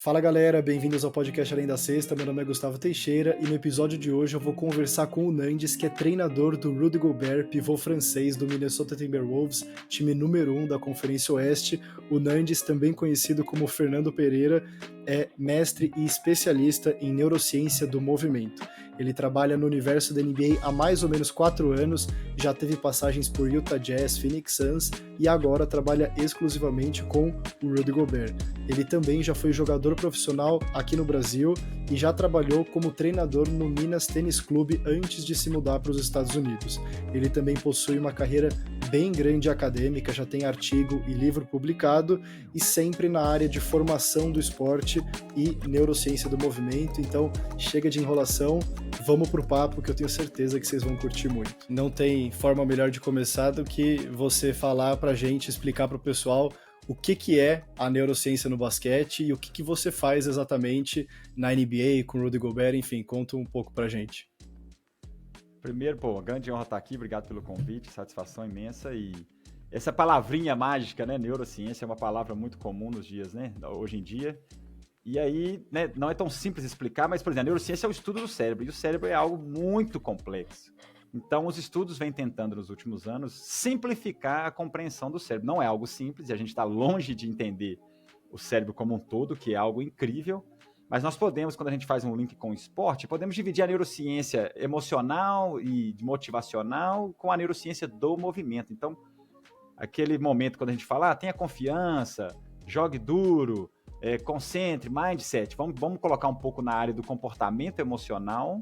Fala galera, bem-vindos ao podcast Além da Sexta, meu nome é Gustavo Teixeira e no episódio de hoje eu vou conversar com o Nandes, que é treinador do Rudy Gobert, pivô francês do Minnesota Timberwolves, time número 1 da Conferência Oeste. O Nandes, também conhecido como Fernando Pereira, é mestre e especialista em neurociência do movimento. Ele trabalha no universo da NBA há mais ou menos 4 anos, já teve passagens por Utah Jazz, Phoenix Suns e agora trabalha exclusivamente com o Rudy Gobert. Ele também já foi jogador profissional aqui no Brasil e já trabalhou como treinador no Minas Tênis Clube antes de se mudar para os Estados Unidos. Ele também possui uma carreira bem grande acadêmica, já tem artigo e livro publicado e sempre na área de formação do esporte e neurociência do movimento. Então, chega de enrolação, vamos pro papo que eu tenho certeza que vocês vão curtir muito. Não tem forma melhor de começar do que você falar pra gente, explicar pro pessoal o que é a neurociência no basquete e o que você faz exatamente na NBA com o Rudy Gobert, enfim, conta um pouco pra gente. Primeiro, grande honra estar aqui, obrigado pelo convite, satisfação imensa. E essa palavrinha mágica, né, neurociência, é uma palavra muito comum nos dias, né, hoje em dia. E aí, né, não é tão simples explicar, mas, por exemplo, a neurociência é o estudo do cérebro, e o cérebro é algo muito complexo. Então, os estudos vêm tentando, nos últimos anos, simplificar a compreensão do cérebro. Não é algo simples, e a gente está longe de entender o cérebro como um todo, que é algo incrível, mas nós podemos, quando a gente faz um link com o esporte, podemos dividir a neurociência emocional e motivacional com a neurociência do movimento. Então, aquele momento quando a gente fala, tenha confiança, jogue duro, concentre, mindset, vamos colocar um pouco na área do comportamento emocional,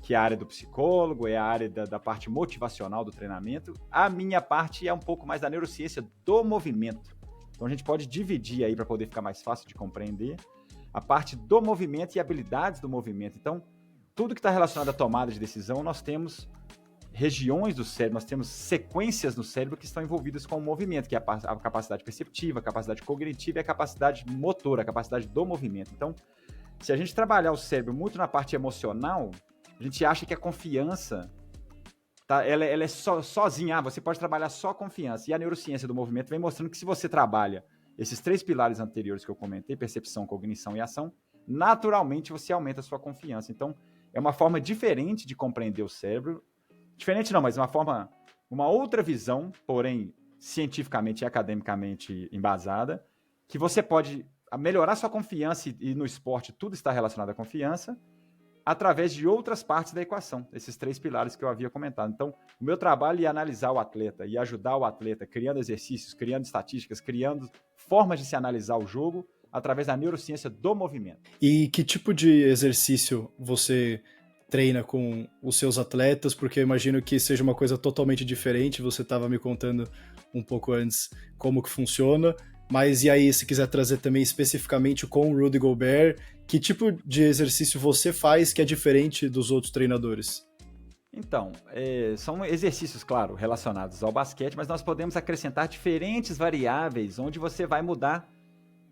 que é a área do psicólogo, é a área da parte motivacional do treinamento. A minha parte é um pouco mais da neurociência do movimento. Então a gente pode dividir aí para poder ficar mais fácil de compreender a parte do movimento e habilidades do movimento. Então, tudo que está relacionado à tomada de decisão, nós temos regiões do cérebro, nós temos sequências no cérebro que estão envolvidas com o movimento, que é a capacidade perceptiva, a capacidade cognitiva e a capacidade motora, a capacidade do movimento. Então, se a gente trabalhar o cérebro muito na parte emocional, a gente acha que a confiança, ela é sozinha, você pode trabalhar só a confiança. E a neurociência do movimento vem mostrando que se você trabalha esses 3 pilares anteriores que eu comentei, percepção, cognição e ação, naturalmente você aumenta a sua confiança. Então, é uma forma diferente de compreender o cérebro. Diferente não, mas uma outra visão, porém cientificamente e academicamente embasada, que você pode melhorar sua confiança e no esporte tudo está relacionado à confiança, através de outras partes da equação, esses 3 pilares que eu havia comentado. Então, o meu trabalho é analisar o atleta e ajudar o atleta, criando exercícios, criando estatísticas, criando formas de se analisar o jogo através da neurociência do movimento. E que tipo de exercício você treina com os seus atletas? Porque eu imagino que seja uma coisa totalmente diferente, você estava me contando um pouco antes como que funciona, mas e aí, se quiser trazer também especificamente com o Rudy Gobert, que tipo de exercício você faz que é diferente dos outros treinadores? Então, são exercícios, claro, relacionados ao basquete, mas nós podemos acrescentar diferentes variáveis onde você vai mudar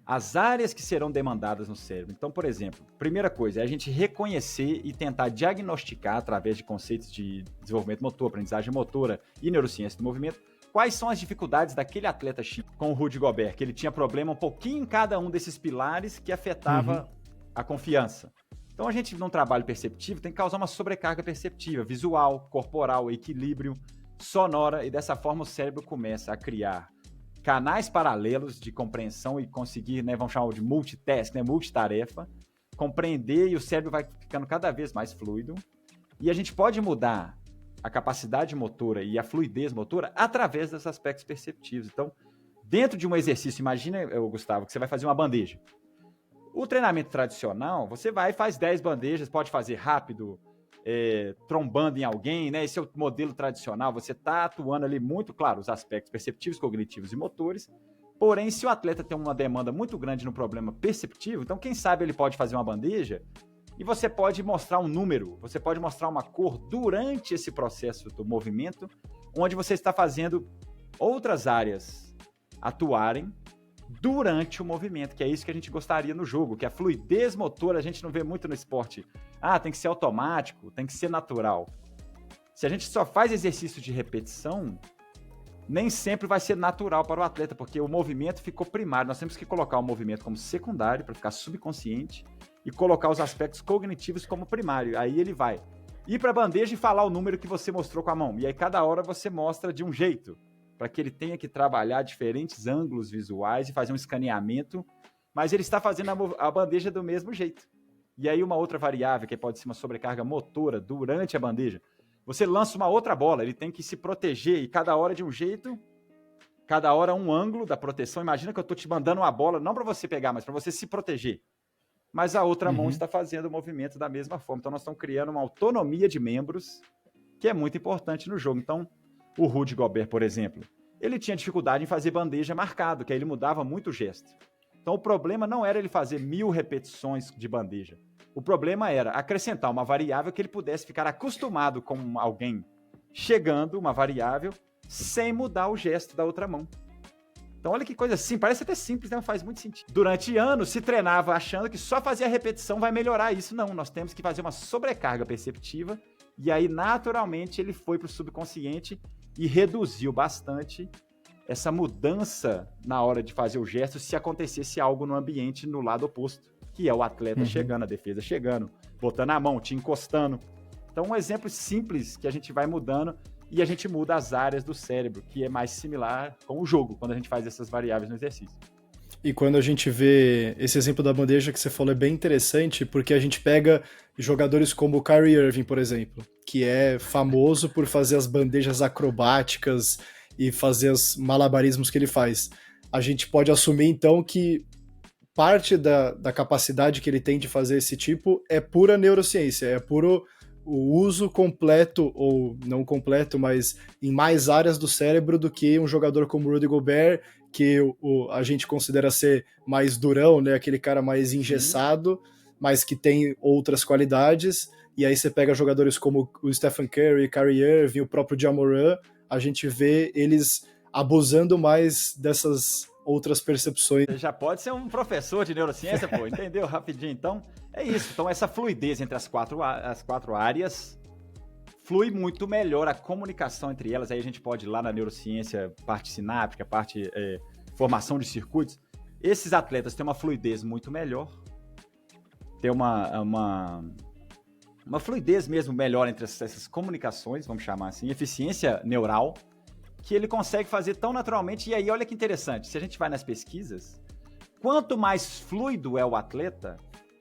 as áreas que serão demandadas no cérebro. Então, por exemplo, primeira coisa é a gente reconhecer e tentar diagnosticar, através de conceitos de desenvolvimento motor, aprendizagem motora e neurociência do movimento, quais são as dificuldades daquele atleta X com o Rudy Gobert, que ele tinha problema um pouquinho em cada um desses pilares que afetava a confiança. Então, a gente, num trabalho perceptivo, tem que causar uma sobrecarga perceptiva, visual, corporal, equilíbrio, sonora, e dessa forma o cérebro começa a criar canais paralelos de compreensão e conseguir, né, vamos chamar de multitask, né, multitarefa, compreender, e o cérebro vai ficando cada vez mais fluido. E a gente pode mudar a capacidade motora e a fluidez motora através dos aspectos perceptivos. Então, dentro de um exercício, imagina, Gustavo, que você vai fazer uma bandeja. O treinamento tradicional, você vai e faz 10 bandejas, pode fazer rápido, trombando em alguém, né? Esse é o modelo tradicional, você está atuando ali muito, claro, os aspectos perceptivos, cognitivos e motores, porém, se o atleta tem uma demanda muito grande no problema perceptivo, então quem sabe ele pode fazer uma bandeja e você pode mostrar um número, você pode mostrar uma cor durante esse processo do movimento, onde você está fazendo outras áreas atuarem durante o movimento, que é isso que a gente gostaria no jogo, que a fluidez motora a gente não vê muito no esporte. Tem que ser automático, tem que ser natural. Se a gente só faz exercício de repetição, nem sempre vai ser natural para o atleta, porque o movimento ficou primário. Nós temos que colocar o movimento como secundário, para ficar subconsciente, e colocar os aspectos cognitivos como primário. Aí ele vai ir para a bandeja e falar o número que você mostrou com a mão. E aí cada hora você mostra de um jeito, para que ele tenha que trabalhar diferentes ângulos visuais e fazer um escaneamento, mas ele está fazendo a bandeja do mesmo jeito. E aí uma outra variável, que pode ser uma sobrecarga motora durante a bandeja, você lança uma outra bola, ele tem que se proteger, e cada hora de um jeito, cada hora um ângulo da proteção. Imagina que eu estou te mandando uma bola, não para você pegar, mas para você se proteger. Mas a outra mão está fazendo o movimento da mesma forma. Então nós estamos criando uma autonomia de membros, que é muito importante no jogo. Então, o Rudy Gobert, por exemplo, ele tinha dificuldade em fazer bandeja marcado, que aí ele mudava muito o gesto. Então o problema não era ele fazer 1000 repetições de bandeja. O problema era acrescentar uma variável que ele pudesse ficar acostumado com alguém chegando, uma variável, sem mudar o gesto da outra mão. Então olha que coisa assim, parece até simples, né? Não faz muito sentido. Durante anos se treinava achando que só fazer a repetição vai melhorar isso. Não, nós temos que fazer uma sobrecarga perceptiva, e aí naturalmente ele foi para o subconsciente e reduziu bastante essa mudança na hora de fazer o gesto se acontecesse algo no ambiente no lado oposto, que é o atleta chegando, a defesa chegando, botando a mão, te encostando. Então um exemplo simples que a gente vai mudando, e a gente muda as áreas do cérebro, que é mais similar com o jogo, quando a gente faz essas variáveis no exercício. E quando a gente vê esse exemplo da bandeja que você falou é bem interessante, porque a gente pega jogadores como o Kyrie Irving, por exemplo, que é famoso por fazer as bandejas acrobáticas e fazer os malabarismos que ele faz. A gente pode assumir, então, que parte da capacidade que ele tem de fazer esse tipo é pura neurociência, é puro o uso completo, ou não completo, mas em mais áreas do cérebro do que um jogador como o Rudy Gobert, que a gente considera ser mais durão, né? Aquele cara mais engessado, mas que tem outras qualidades. E aí você pega jogadores como o Stephen Curry, Kyrie Irving, o próprio Ja Morant, a gente vê eles abusando mais dessas outras percepções. Você já pode ser um professor de neurociência, pô, entendeu? Rapidinho, então, é isso. Então, essa fluidez entre as quatro áreas flui muito melhor a comunicação entre elas. Aí a gente pode ir lá na neurociência, parte sináptica, parte formação de circuitos. Esses atletas têm uma fluidez muito melhor, tem uma fluidez mesmo melhor entre essas comunicações, vamos chamar assim, eficiência neural, que ele consegue fazer tão naturalmente. E aí, olha que interessante, se a gente vai nas pesquisas, quanto mais fluido é o atleta,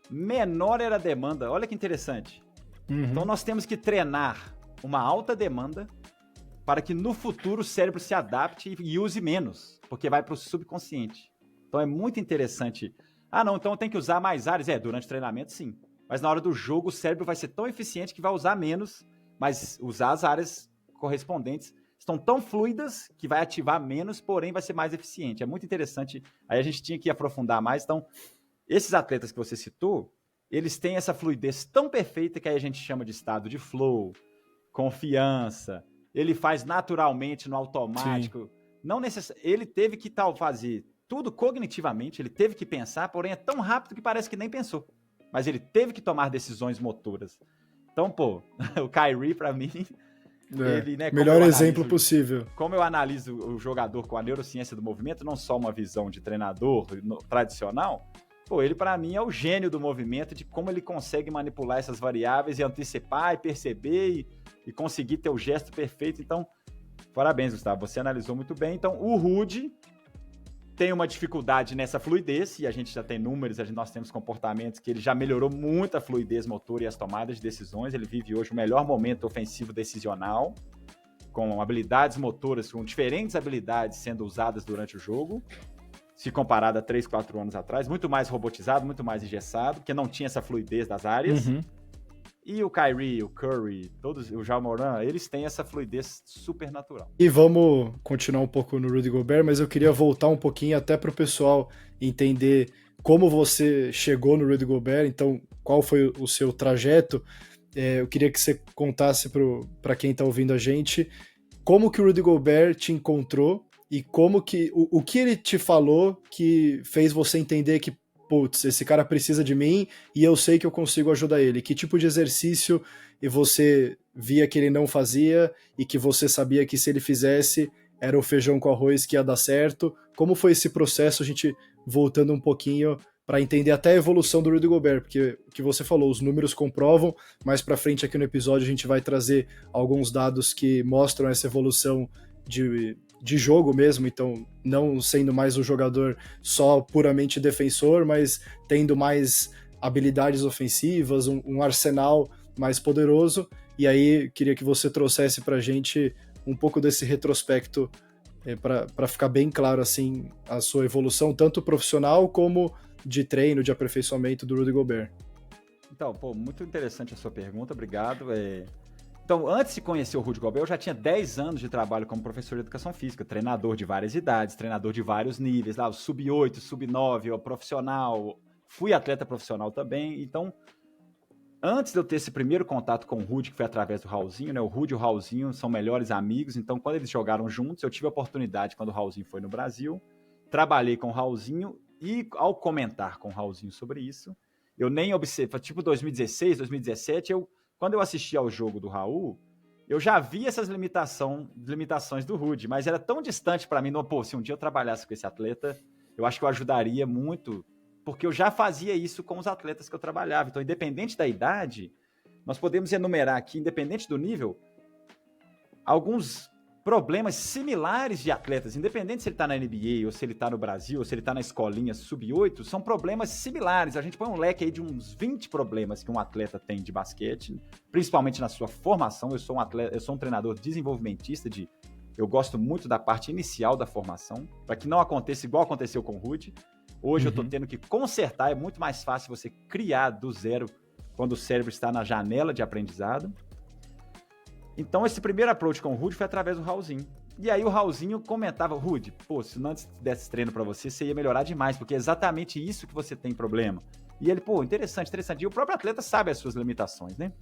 menor era a demanda. Olha que interessante. Então, nós temos que treinar uma alta demanda para que no futuro o cérebro se adapte e use menos, porque vai para o subconsciente. Então, é muito interessante. Ah, não, então tem que usar mais áreas. Durante o treinamento, sim. Mas na hora do jogo, o cérebro vai ser tão eficiente que vai usar menos, mas usar as áreas correspondentes estão tão fluidas que vai ativar menos, porém vai ser mais eficiente. É muito interessante. Aí a gente tinha que aprofundar mais. Então, esses atletas que você citou, eles têm essa fluidez tão perfeita que aí a gente chama de estado de flow, confiança. Ele faz naturalmente no automático. Não ele teve que fazer tudo cognitivamente, ele teve que pensar, porém é tão rápido que parece que nem pensou. Mas ele teve que tomar decisões motoras. Então, pô, o Kyrie, pra mim... Ele, né, melhor exemplo possível. Como eu analiso o jogador com a neurociência do movimento, não só uma visão de treinador tradicional, pô, ele para mim é o gênio do movimento, de como ele consegue manipular essas variáveis e antecipar e perceber e conseguir ter o gesto perfeito. Então, parabéns, Gustavo, você analisou muito bem. Então, o Rudy tem uma dificuldade nessa fluidez, e a gente já tem números, nós temos comportamentos que ele já melhorou muito a fluidez motora e as tomadas de decisões. Ele vive hoje o melhor momento ofensivo decisional, com habilidades motoras, com diferentes habilidades sendo usadas durante o jogo, se comparado a 3, 4 anos atrás, muito mais robotizado, muito mais engessado, porque não tinha essa fluidez das áreas. E o Kyrie, o Curry, o Ja Morant, eles têm essa fluidez super natural. E vamos continuar um pouco no Rudy Gobert, mas eu queria voltar um pouquinho até para o pessoal entender como você chegou no Rudy Gobert, então qual foi o seu trajeto. Eu queria que você contasse para quem está ouvindo a gente como que o Rudy Gobert te encontrou e como que o que ele te falou que fez você entender que putz, esse cara precisa de mim e eu sei que eu consigo ajudar ele. Que tipo de exercício você via que ele não fazia e que você sabia que se ele fizesse, era o feijão com arroz que ia dar certo. Como foi esse processo, a gente voltando um pouquinho para entender até a evolução do Rudy Gobert, porque o que você falou, os números comprovam, mais para frente aqui no episódio a gente vai trazer alguns dados que mostram essa evolução de jogo mesmo, então não sendo mais um jogador só puramente defensor, mas tendo mais habilidades ofensivas, um arsenal mais poderoso, e aí queria que você trouxesse pra gente um pouco desse retrospecto para ficar bem claro assim a sua evolução, tanto profissional como de treino, de aperfeiçoamento do Rudy Gobert. Então, muito interessante a sua pergunta, obrigado. Então, antes de conhecer o Rudy Gobert, eu já tinha 10 anos de trabalho como professor de educação física, treinador de várias idades, treinador de vários níveis, lá, o sub-8, sub-9, o profissional, fui atleta profissional também, então, antes de eu ter esse primeiro contato com o Rudy, que foi através do Raulzinho, né, o Rudy e o Raulzinho são melhores amigos, então, quando eles jogaram juntos, eu tive a oportunidade, quando o Raulzinho foi no Brasil, trabalhei com o Raulzinho, e ao comentar com o Raulzinho sobre isso, eu nem observei, tipo 2016, 2017, quando eu assistia ao jogo do Raul, eu já via essas limitações do Rudy, mas era tão distante para mim, se um dia eu trabalhasse com esse atleta, eu acho que eu ajudaria muito, porque eu já fazia isso com os atletas que eu trabalhava. Então, independente da idade, nós podemos enumerar aqui, independente do nível, alguns problemas similares de atletas, independente se ele está na NBA, ou se ele está no Brasil, ou se ele está na escolinha sub-8, são problemas similares. A gente põe um leque aí de uns 20 problemas que um atleta tem de basquete, principalmente na sua formação. Eu sou um treinador desenvolvimentista, eu gosto muito da parte inicial da formação, para que não aconteça igual aconteceu com o Rudy. Hoje eu estou tendo que consertar, é muito mais fácil você criar do zero quando o cérebro está na janela de aprendizado. Então, esse primeiro approach com o Rudy foi através do Raulzinho. E aí o Raulzinho comentava, Rudy, se não desse treino pra você ia melhorar demais, porque é exatamente isso que você tem problema. E ele, interessante. E o próprio atleta sabe as suas limitações, né?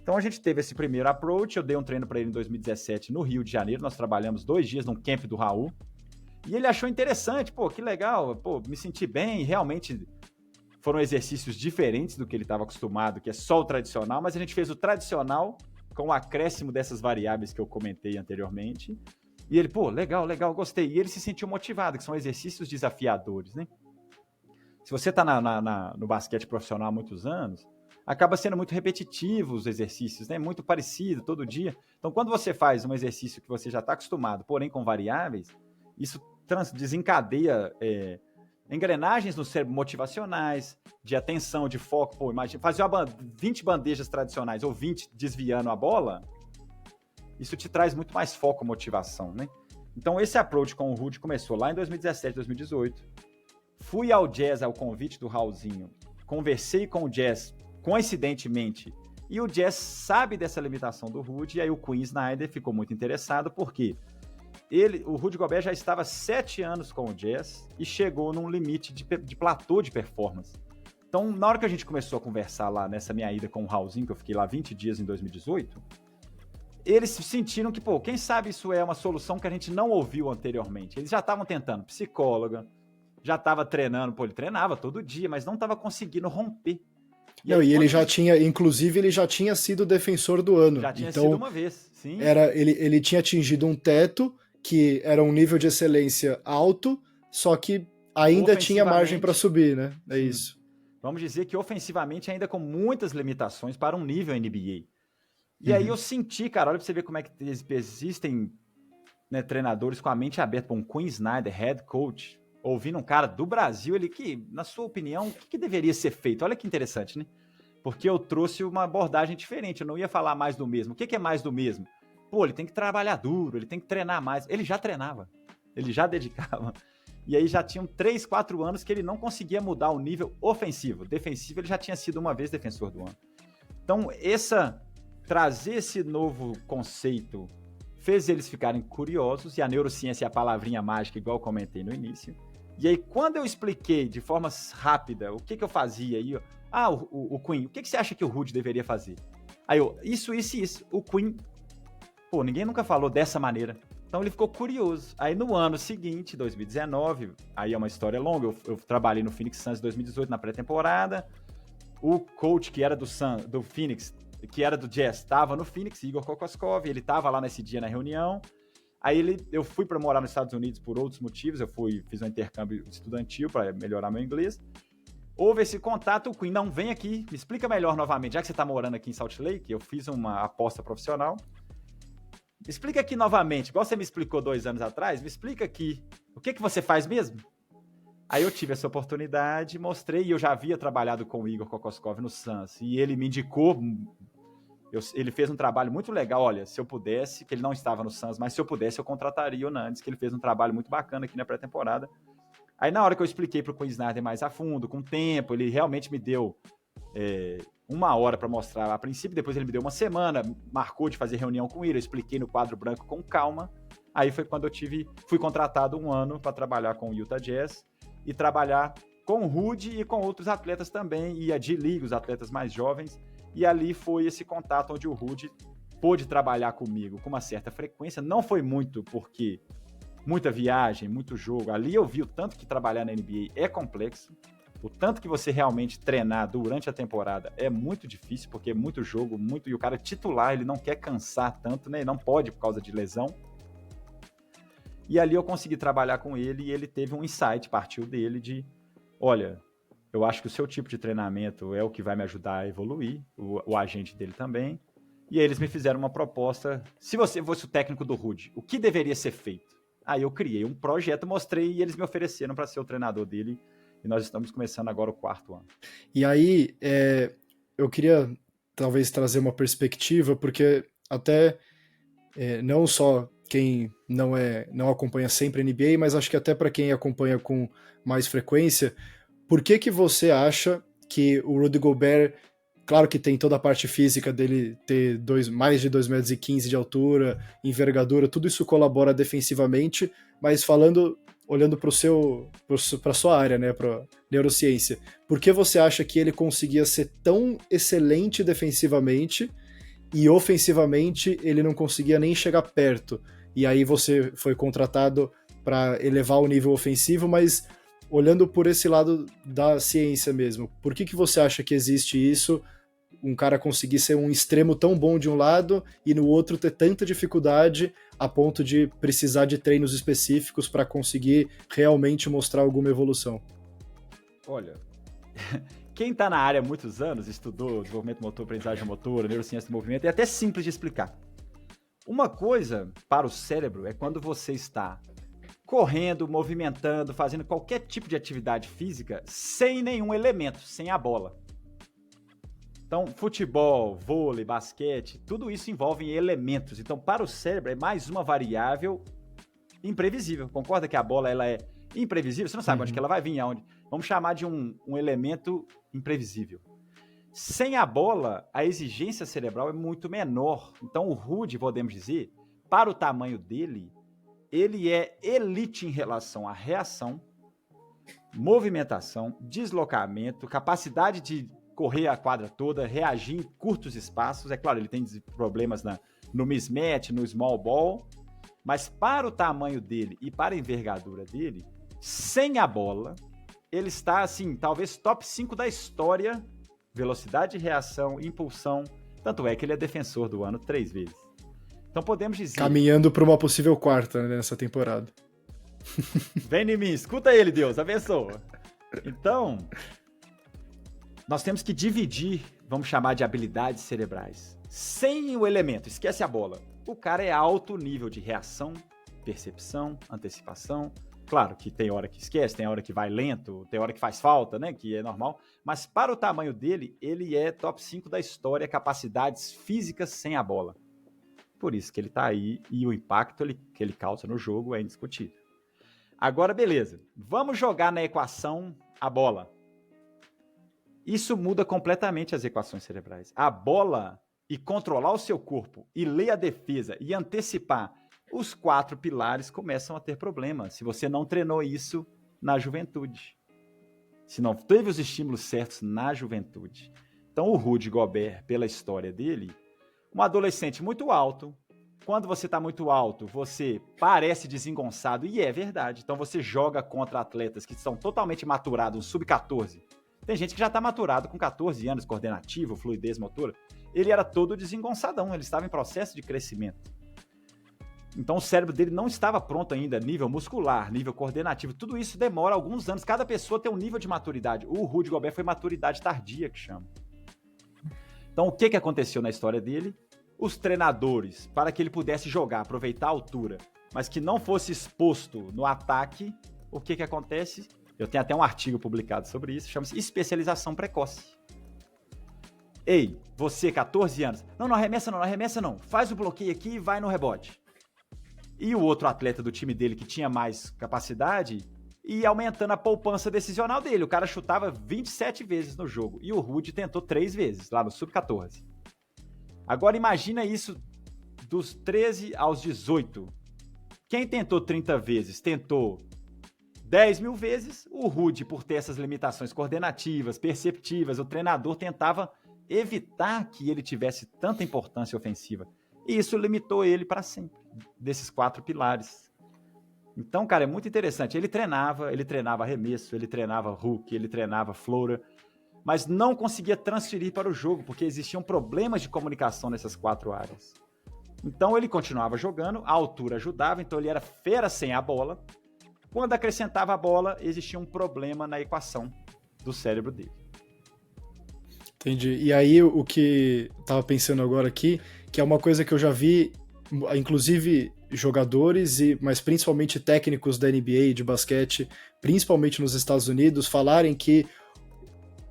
Então, a gente teve esse primeiro approach, eu dei um treino pra ele em 2017 no Rio de Janeiro, nós trabalhamos 2 dias num camp do Raul, e ele achou interessante, que legal, me senti bem, e realmente foram exercícios diferentes do que ele estava acostumado, que é só o tradicional, mas a gente fez o tradicional com o acréscimo dessas variáveis que eu comentei anteriormente. E ele, legal, gostei. E ele se sentiu motivado, que são exercícios desafiadores, né? Se você está no basquete profissional há muitos anos, acaba sendo muito repetitivo os exercícios, né? Muito parecido todo dia. Então, quando você faz um exercício que você já está acostumado, porém com variáveis, isso desencadeia engrenagens no cérebro motivacionais, de atenção, de foco. Imagina, fazer 20 bandejas tradicionais ou 20 desviando a bola, isso te traz muito mais foco e motivação, né? Então, esse approach com o Rudy começou lá em 2017, 2018. Fui ao Jazz, ao convite do Raulzinho, conversei com o Jazz, coincidentemente, e o Jazz sabe dessa limitação do Rudy, e aí o Quinn Snyder ficou muito interessado, porque o Rudy Gobert já estava 7 anos com o Jazz e chegou num limite de platô de performance. Então, na hora que a gente começou a conversar lá, nessa minha ida com o Raulzinho, que eu fiquei lá 20 dias em 2018, eles sentiram que, quem sabe isso é uma solução que a gente não ouviu anteriormente. Eles já estavam tentando psicóloga, já estava treinando, ele treinava todo dia, mas não estava conseguindo romper. E ele já tinha, inclusive, ele já tinha sido defensor do ano. Já tinha sido uma vez, sim. Ele tinha atingido um teto que era um nível de excelência alto, só que ainda tinha margem para subir, né? É isso. Vamos dizer que ofensivamente ainda com muitas limitações para um nível NBA. E aí eu senti, cara, olha pra você ver como é que existem, né, treinadores com a mente aberta, um Quinn Snyder, head coach, ouvindo um cara do Brasil, ele que, na sua opinião, o que deveria ser feito? Olha que interessante, né? Porque eu trouxe uma abordagem diferente, eu não ia falar mais do mesmo. O que é mais do mesmo? Ele tem que trabalhar duro, ele tem que treinar mais. Ele já treinava, ele já dedicava. E aí já tinham 3, 4 anos que ele não conseguia mudar o nível ofensivo. Defensivo, ele já tinha sido uma vez defensor do ano. Então, trazer esse novo conceito fez eles ficarem curiosos, e a neurociência é a palavrinha mágica, igual eu comentei no início. E aí, quando eu expliquei de forma rápida o que eu fazia, aí, o Quinn, o que você acha que o Rudy deveria fazer? Aí isso. O Quinn, ninguém nunca falou dessa maneira. Então ele ficou curioso. Aí no ano seguinte, 2019, aí é uma história longa, eu trabalhei no Phoenix Suns em 2018 na pré-temporada. O coach que era do Phoenix, que era do Jazz, estava no Phoenix, Igor Kokoskov, ele estava lá nesse dia na reunião. Aí eu fui para morar nos Estados Unidos por outros motivos, fiz um intercâmbio estudantil para melhorar meu inglês. Houve esse contato, o Queen, não, vem aqui, me explica melhor novamente, já que você está morando aqui em Salt Lake, eu fiz uma aposta profissional, me explica aqui novamente, igual você me explicou 2 anos atrás, me explica aqui, o que você faz mesmo? Aí eu tive essa oportunidade, mostrei, e eu já havia trabalhado com o Igor Kokoskov no Suns, e ele me indicou, ele fez um trabalho muito legal, olha, se eu pudesse, que ele não estava no Suns, mas se eu pudesse eu contrataria o Nandes, que ele fez um trabalho muito bacana aqui na pré-temporada. Aí na hora que eu expliquei pro Quinn Snyder mais a fundo, com o tempo, ele realmente me deu 1 hora para mostrar a princípio, depois ele me deu 1 semana, marcou de fazer reunião com ele, eu expliquei no quadro branco com calma, aí foi quando eu fui contratado 1 ano para trabalhar com o Utah Jazz e trabalhar com o Rudy e com outros atletas também, e a D-League, os atletas mais jovens, e ali foi esse contato onde o Rudy pôde trabalhar comigo com uma certa frequência, não foi muito porque muita viagem, muito jogo. Ali eu vi o tanto que trabalhar na NBA é complexo, o tanto que você realmente treinar durante a temporada é muito difícil, porque é muito jogo, e o cara titular, ele não quer cansar tanto, né? Não pode por causa de lesão. E ali eu consegui trabalhar com ele e ele teve um insight, partiu dele de, olha, eu acho que o seu tipo de treinamento é o que vai me ajudar a evoluir, o agente dele também. E aí eles me fizeram uma proposta, se você fosse o técnico do Rudy, o que deveria ser feito? Aí eu criei um projeto, mostrei e eles me ofereceram para ser o treinador dele. E nós estamos começando agora o 4º ano. E aí, eu queria talvez trazer uma perspectiva, porque até não só quem não acompanha sempre a NBA, mas acho que até para quem acompanha com mais frequência, por que você acha que o Rudy Gobert, claro que tem toda a parte física dele ter mais de 2,15 metros de altura, envergadura, tudo isso colabora defensivamente, mas olhando para a sua área, né, para neurociência, por que você acha que ele conseguia ser tão excelente defensivamente e ofensivamente ele não conseguia nem chegar perto? E aí você foi contratado para elevar o nível ofensivo, mas olhando por esse lado da ciência mesmo, por que você acha que existe isso? Um cara conseguir ser um extremo tão bom de um lado e no outro ter tanta dificuldade a ponto de precisar de treinos específicos para conseguir realmente mostrar alguma evolução? Olha, quem está na área há muitos anos, estudou desenvolvimento motor, aprendizagem motora, neurociência do movimento, é até simples de explicar. Uma coisa para o cérebro é quando você está correndo, movimentando, fazendo qualquer tipo de atividade física sem nenhum elemento, sem a bola. Então, futebol, vôlei, basquete, tudo isso envolve elementos. Então, para o cérebro, é mais uma variável imprevisível. Concorda que a bola ela é imprevisível? Você não sabe onde que ela vai vir, aonde. Vamos chamar de um elemento imprevisível. Sem a bola, a exigência cerebral é muito menor. Então, o Rudy, podemos dizer, para o tamanho dele, ele é elite em relação à reação, movimentação, deslocamento, capacidade de correr a quadra toda, reagir em curtos espaços. É claro, ele tem problemas no mismatch, no small ball, mas para o tamanho dele e para a envergadura dele, sem a bola, ele está, assim, talvez top 5 da história, velocidade de reação, impulsão, tanto é que ele é defensor do ano 3 vezes. Então podemos dizer... Caminhando para uma possível 4ª, né, nessa temporada. Vem em mim, escuta ele, Deus, abençoa. Então... nós temos que dividir, vamos chamar de habilidades cerebrais. Sem o elemento, esquece a bola. O cara é alto nível de reação, percepção, antecipação. Claro que tem hora que esquece, tem hora que vai lento, tem hora que faz falta, né? Que é normal. Mas para o tamanho dele, ele é top 5 da história, capacidades físicas sem a bola. Por isso que ele tá aí e o impacto que ele causa no jogo é indiscutível. Agora, beleza. Vamos jogar na equação a bola. Isso muda completamente as equações cerebrais. A bola e controlar o seu corpo e ler a defesa e antecipar os 4 pilares começam a ter problemas. Se você não treinou isso na juventude. Se não teve os estímulos certos na juventude. Então o Rudy Gobert, pela história dele, um adolescente muito alto. Quando você está muito alto, você parece desengonçado e é verdade. Então você joga contra atletas que são totalmente maturados, um sub-14. Tem gente que já está maturado com 14 anos, coordenativo, fluidez motora. Ele era todo desengonçadão, ele estava em processo de crescimento. Então o cérebro dele não estava pronto ainda, nível muscular, nível coordenativo, tudo isso demora alguns anos, cada pessoa tem um nível de maturidade. O Rudy Gobert foi maturidade tardia, que chama. Então o que aconteceu na história dele? Os treinadores, para que ele pudesse jogar, aproveitar a altura, mas que não fosse exposto no ataque, o que acontece? Eu tenho até um artigo publicado sobre isso, chama-se especialização precoce. Ei, você, 14 anos, não arremessa não, faz o bloqueio aqui e vai no rebote. E o outro atleta do time dele que tinha mais capacidade ia aumentando a poupança decisional dele. O cara chutava 27 vezes no jogo e o Rudy tentou 3 vezes lá no Sub-14. Agora imagina isso dos 13 aos 18. Quem tentou 30 vezes tentou 10 mil vezes. O Rudy, por ter essas limitações coordenativas, perceptivas, o treinador tentava evitar que ele tivesse tanta importância ofensiva. E isso limitou ele para sempre, desses 4 pilares. Então, cara, é muito interessante. Ele treinava arremesso, ele treinava hook, ele treinava floater, mas não conseguia transferir para o jogo, porque existiam problemas de comunicação nessas 4 áreas. Então ele continuava jogando, a altura ajudava, então ele era fera sem a bola. Quando acrescentava a bola, existia um problema na equação do cérebro dele. Entendi. E aí o que eu tava pensando agora aqui, que é uma coisa que eu já vi, inclusive jogadores, mas principalmente técnicos da NBA de basquete, principalmente nos Estados Unidos, falarem que,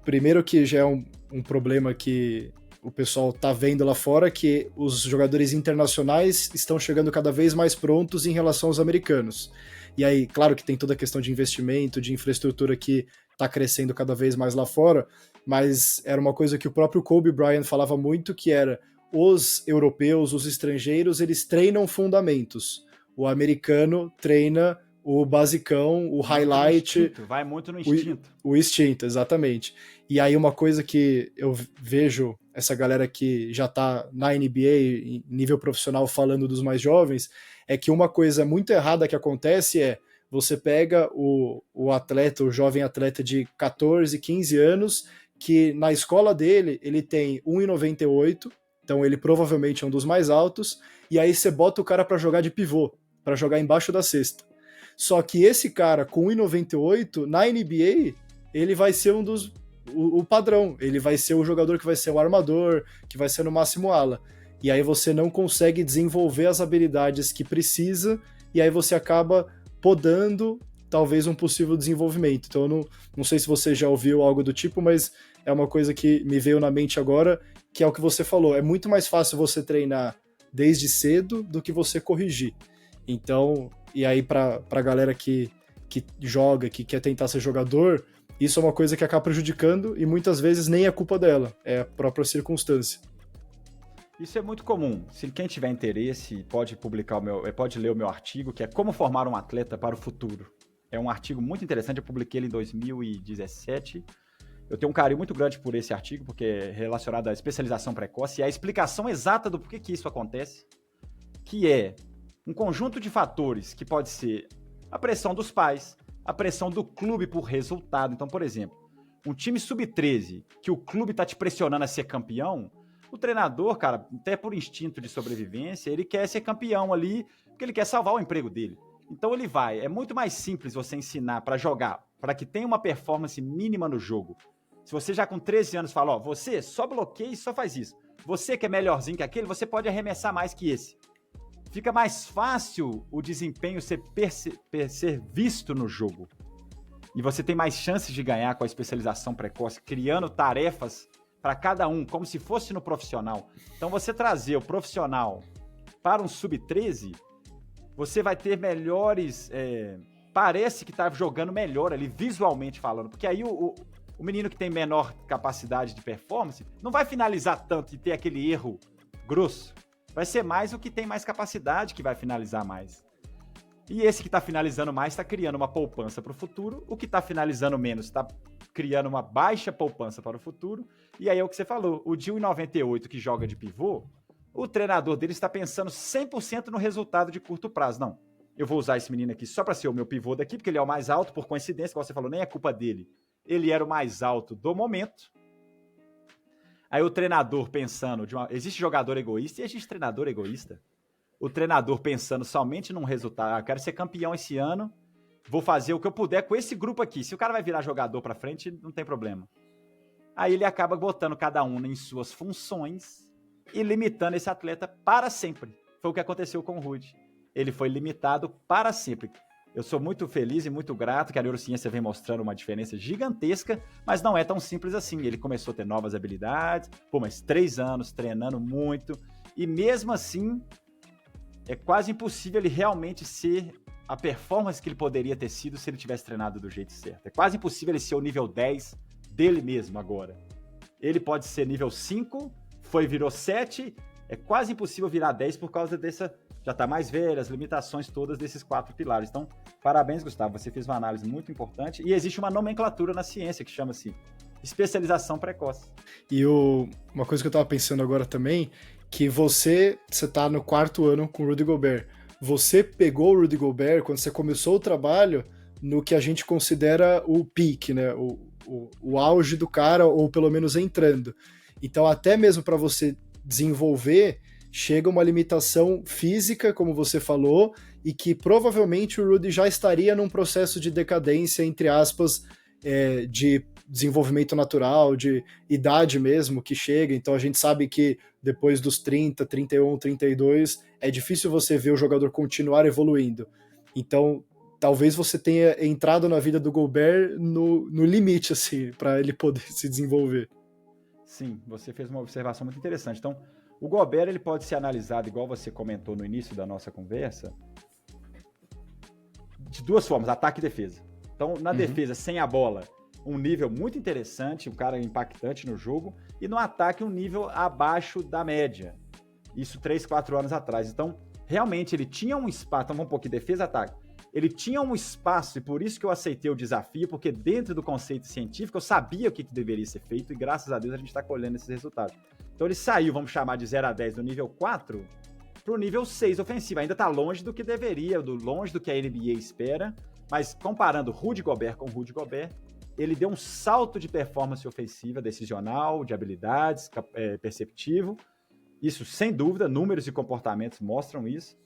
primeiro que já é um problema que o pessoal tá vendo lá fora, que os jogadores internacionais estão chegando cada vez mais prontos em relação aos americanos. E aí, claro que tem toda a questão de investimento, de infraestrutura que tá crescendo cada vez mais lá fora, mas era uma coisa que o próprio Kobe Bryant falava muito, que era os europeus, os estrangeiros, eles treinam fundamentos. O americano treina o basicão, o highlight. Vai muito no instinto. O instinto, exatamente. E aí uma coisa que eu vejo essa galera que já tá na NBA, em nível profissional, falando dos mais jovens, é que uma coisa muito errada que acontece é você pega o atleta, o jovem atleta de 14, 15 anos, que na escola dele ele tem 1,98, então ele provavelmente é um dos mais altos, e aí você bota o cara para jogar de pivô, para jogar embaixo da cesta. Só que esse cara com 1,98, na NBA, ele vai ser o padrão, ele vai ser o jogador que vai ser o armador, que vai ser no máximo ala. E aí você não consegue desenvolver as habilidades que precisa, e aí você acaba podando talvez um possível desenvolvimento. Então eu não sei se você já ouviu algo do tipo, mas é uma coisa que me veio na mente agora, que é o que você falou. É muito mais fácil você treinar desde cedo do que você corrigir. Então, e aí pra galera que joga, que quer tentar ser jogador, isso é uma coisa que acaba prejudicando e muitas vezes nem é culpa dela, é a própria circunstância. Isso é muito comum. Se quem tiver interesse, pode pode ler o meu artigo, que é Como Formar um Atleta para o Futuro. É um artigo muito interessante, eu publiquei ele em 2017. Eu tenho um carinho muito grande por esse artigo, porque é relacionado à especialização precoce e à explicação exata do porquê que isso acontece, que é um conjunto de fatores que pode ser a pressão dos pais, a pressão do clube por resultado. Então, por exemplo, um time sub-13 que o clube está te pressionando a ser campeão, o treinador, cara, até por instinto de sobrevivência, ele quer ser campeão ali, porque ele quer salvar o emprego dele. Então ele vai. É muito mais simples você ensinar para jogar, para que tenha uma performance mínima no jogo. Se você já com 13 anos fala, ó, você só bloqueia e só faz isso. Você que é melhorzinho que aquele, você pode arremessar mais que esse. Fica mais fácil o desempenho ser visto no jogo. E você tem mais chances de ganhar com a especialização precoce, criando tarefas para cada um, como se fosse no profissional. Então, você trazer o profissional para um sub-13, você vai ter melhores... parece que está jogando melhor ali, visualmente falando. Porque aí o menino que tem menor capacidade de performance não vai finalizar tanto e ter aquele erro grosso. Vai ser mais o que tem mais capacidade que vai finalizar mais. E esse que está finalizando mais está criando uma poupança para o futuro. O que está finalizando menos está criando uma baixa poupança para o futuro. E aí é o que você falou. O de 1,98 que joga de pivô, o treinador dele está pensando 100% no resultado de curto prazo. Não, eu vou usar esse menino aqui só para ser o meu pivô daqui, porque ele é o mais alto, por coincidência, como você falou, nem é culpa dele. Ele era o mais alto do momento. Aí o treinador pensando, existe jogador egoísta e existe treinador egoísta. o treinador pensando somente num resultado, eu quero ser campeão esse ano, vou fazer o que eu puder com esse grupo aqui. Se o cara vai virar jogador pra frente, não tem problema. Aí ele acaba botando cada um em suas funções e limitando esse atleta para sempre. Foi o que aconteceu com o Rudy. Ele foi limitado para sempre. Eu sou muito feliz e muito grato que a neurociência vem mostrando uma diferença gigantesca, mas não é tão simples assim. Ele começou a ter novas habilidades, mas 3 anos treinando muito, e mesmo assim é quase impossível ele realmente ser a performance que ele poderia ter sido se ele tivesse treinado do jeito certo. É quase impossível ele ser o nível 10 dele mesmo agora. Ele pode ser nível 5, virou 7, é quase impossível virar 10 por causa dessa, já tá mais velha, as limitações todas desses 4 pilares. Então, parabéns, Gustavo, você fez uma análise muito importante, e existe uma nomenclatura na ciência que chama-se especialização precoce. E uma coisa que eu tava pensando agora também, que você tá no 4º ano com o Rudy Gobert. Você pegou o Rudy Gobert quando você começou o trabalho no que a gente considera o peak, né? O auge do cara, ou pelo menos entrando. Então, até mesmo para você desenvolver, chega uma limitação física, como você falou, e que provavelmente o Rudy já estaria num processo de decadência, entre aspas, de desenvolvimento natural, de idade mesmo que chega. Então a gente sabe que depois dos 30, 31, 32, é difícil você ver o jogador continuar evoluindo. Então talvez você tenha entrado na vida do Gobert no limite, assim, para ele poder se desenvolver. Sim, você fez uma observação muito interessante. Então, o Gobert ele pode ser analisado, igual você comentou no início da nossa conversa, de 2 formas, ataque e defesa. Então, na defesa, sem a bola, um nível muito interessante, um cara impactante no jogo, e no ataque, um nível abaixo da média. Isso 3, 4 anos atrás. Então, realmente, ele tinha um espaço, então vamos um pouquinho, defesa e ataque. Ele tinha um espaço, e por isso que eu aceitei o desafio, porque dentro do conceito científico eu sabia o que deveria ser feito, e graças a Deus a gente está colhendo esses resultados. Então ele saiu, vamos chamar de 0 a 10 do nível 4 para o nível 6 ofensivo. Ainda está longe do que deveria, longe do que a NBA espera, mas comparando Rudy Gobert com Rudy Gobert, ele deu um salto de performance ofensiva, decisional, de habilidades, perceptivo. Isso, sem dúvida, números e comportamentos mostram isso.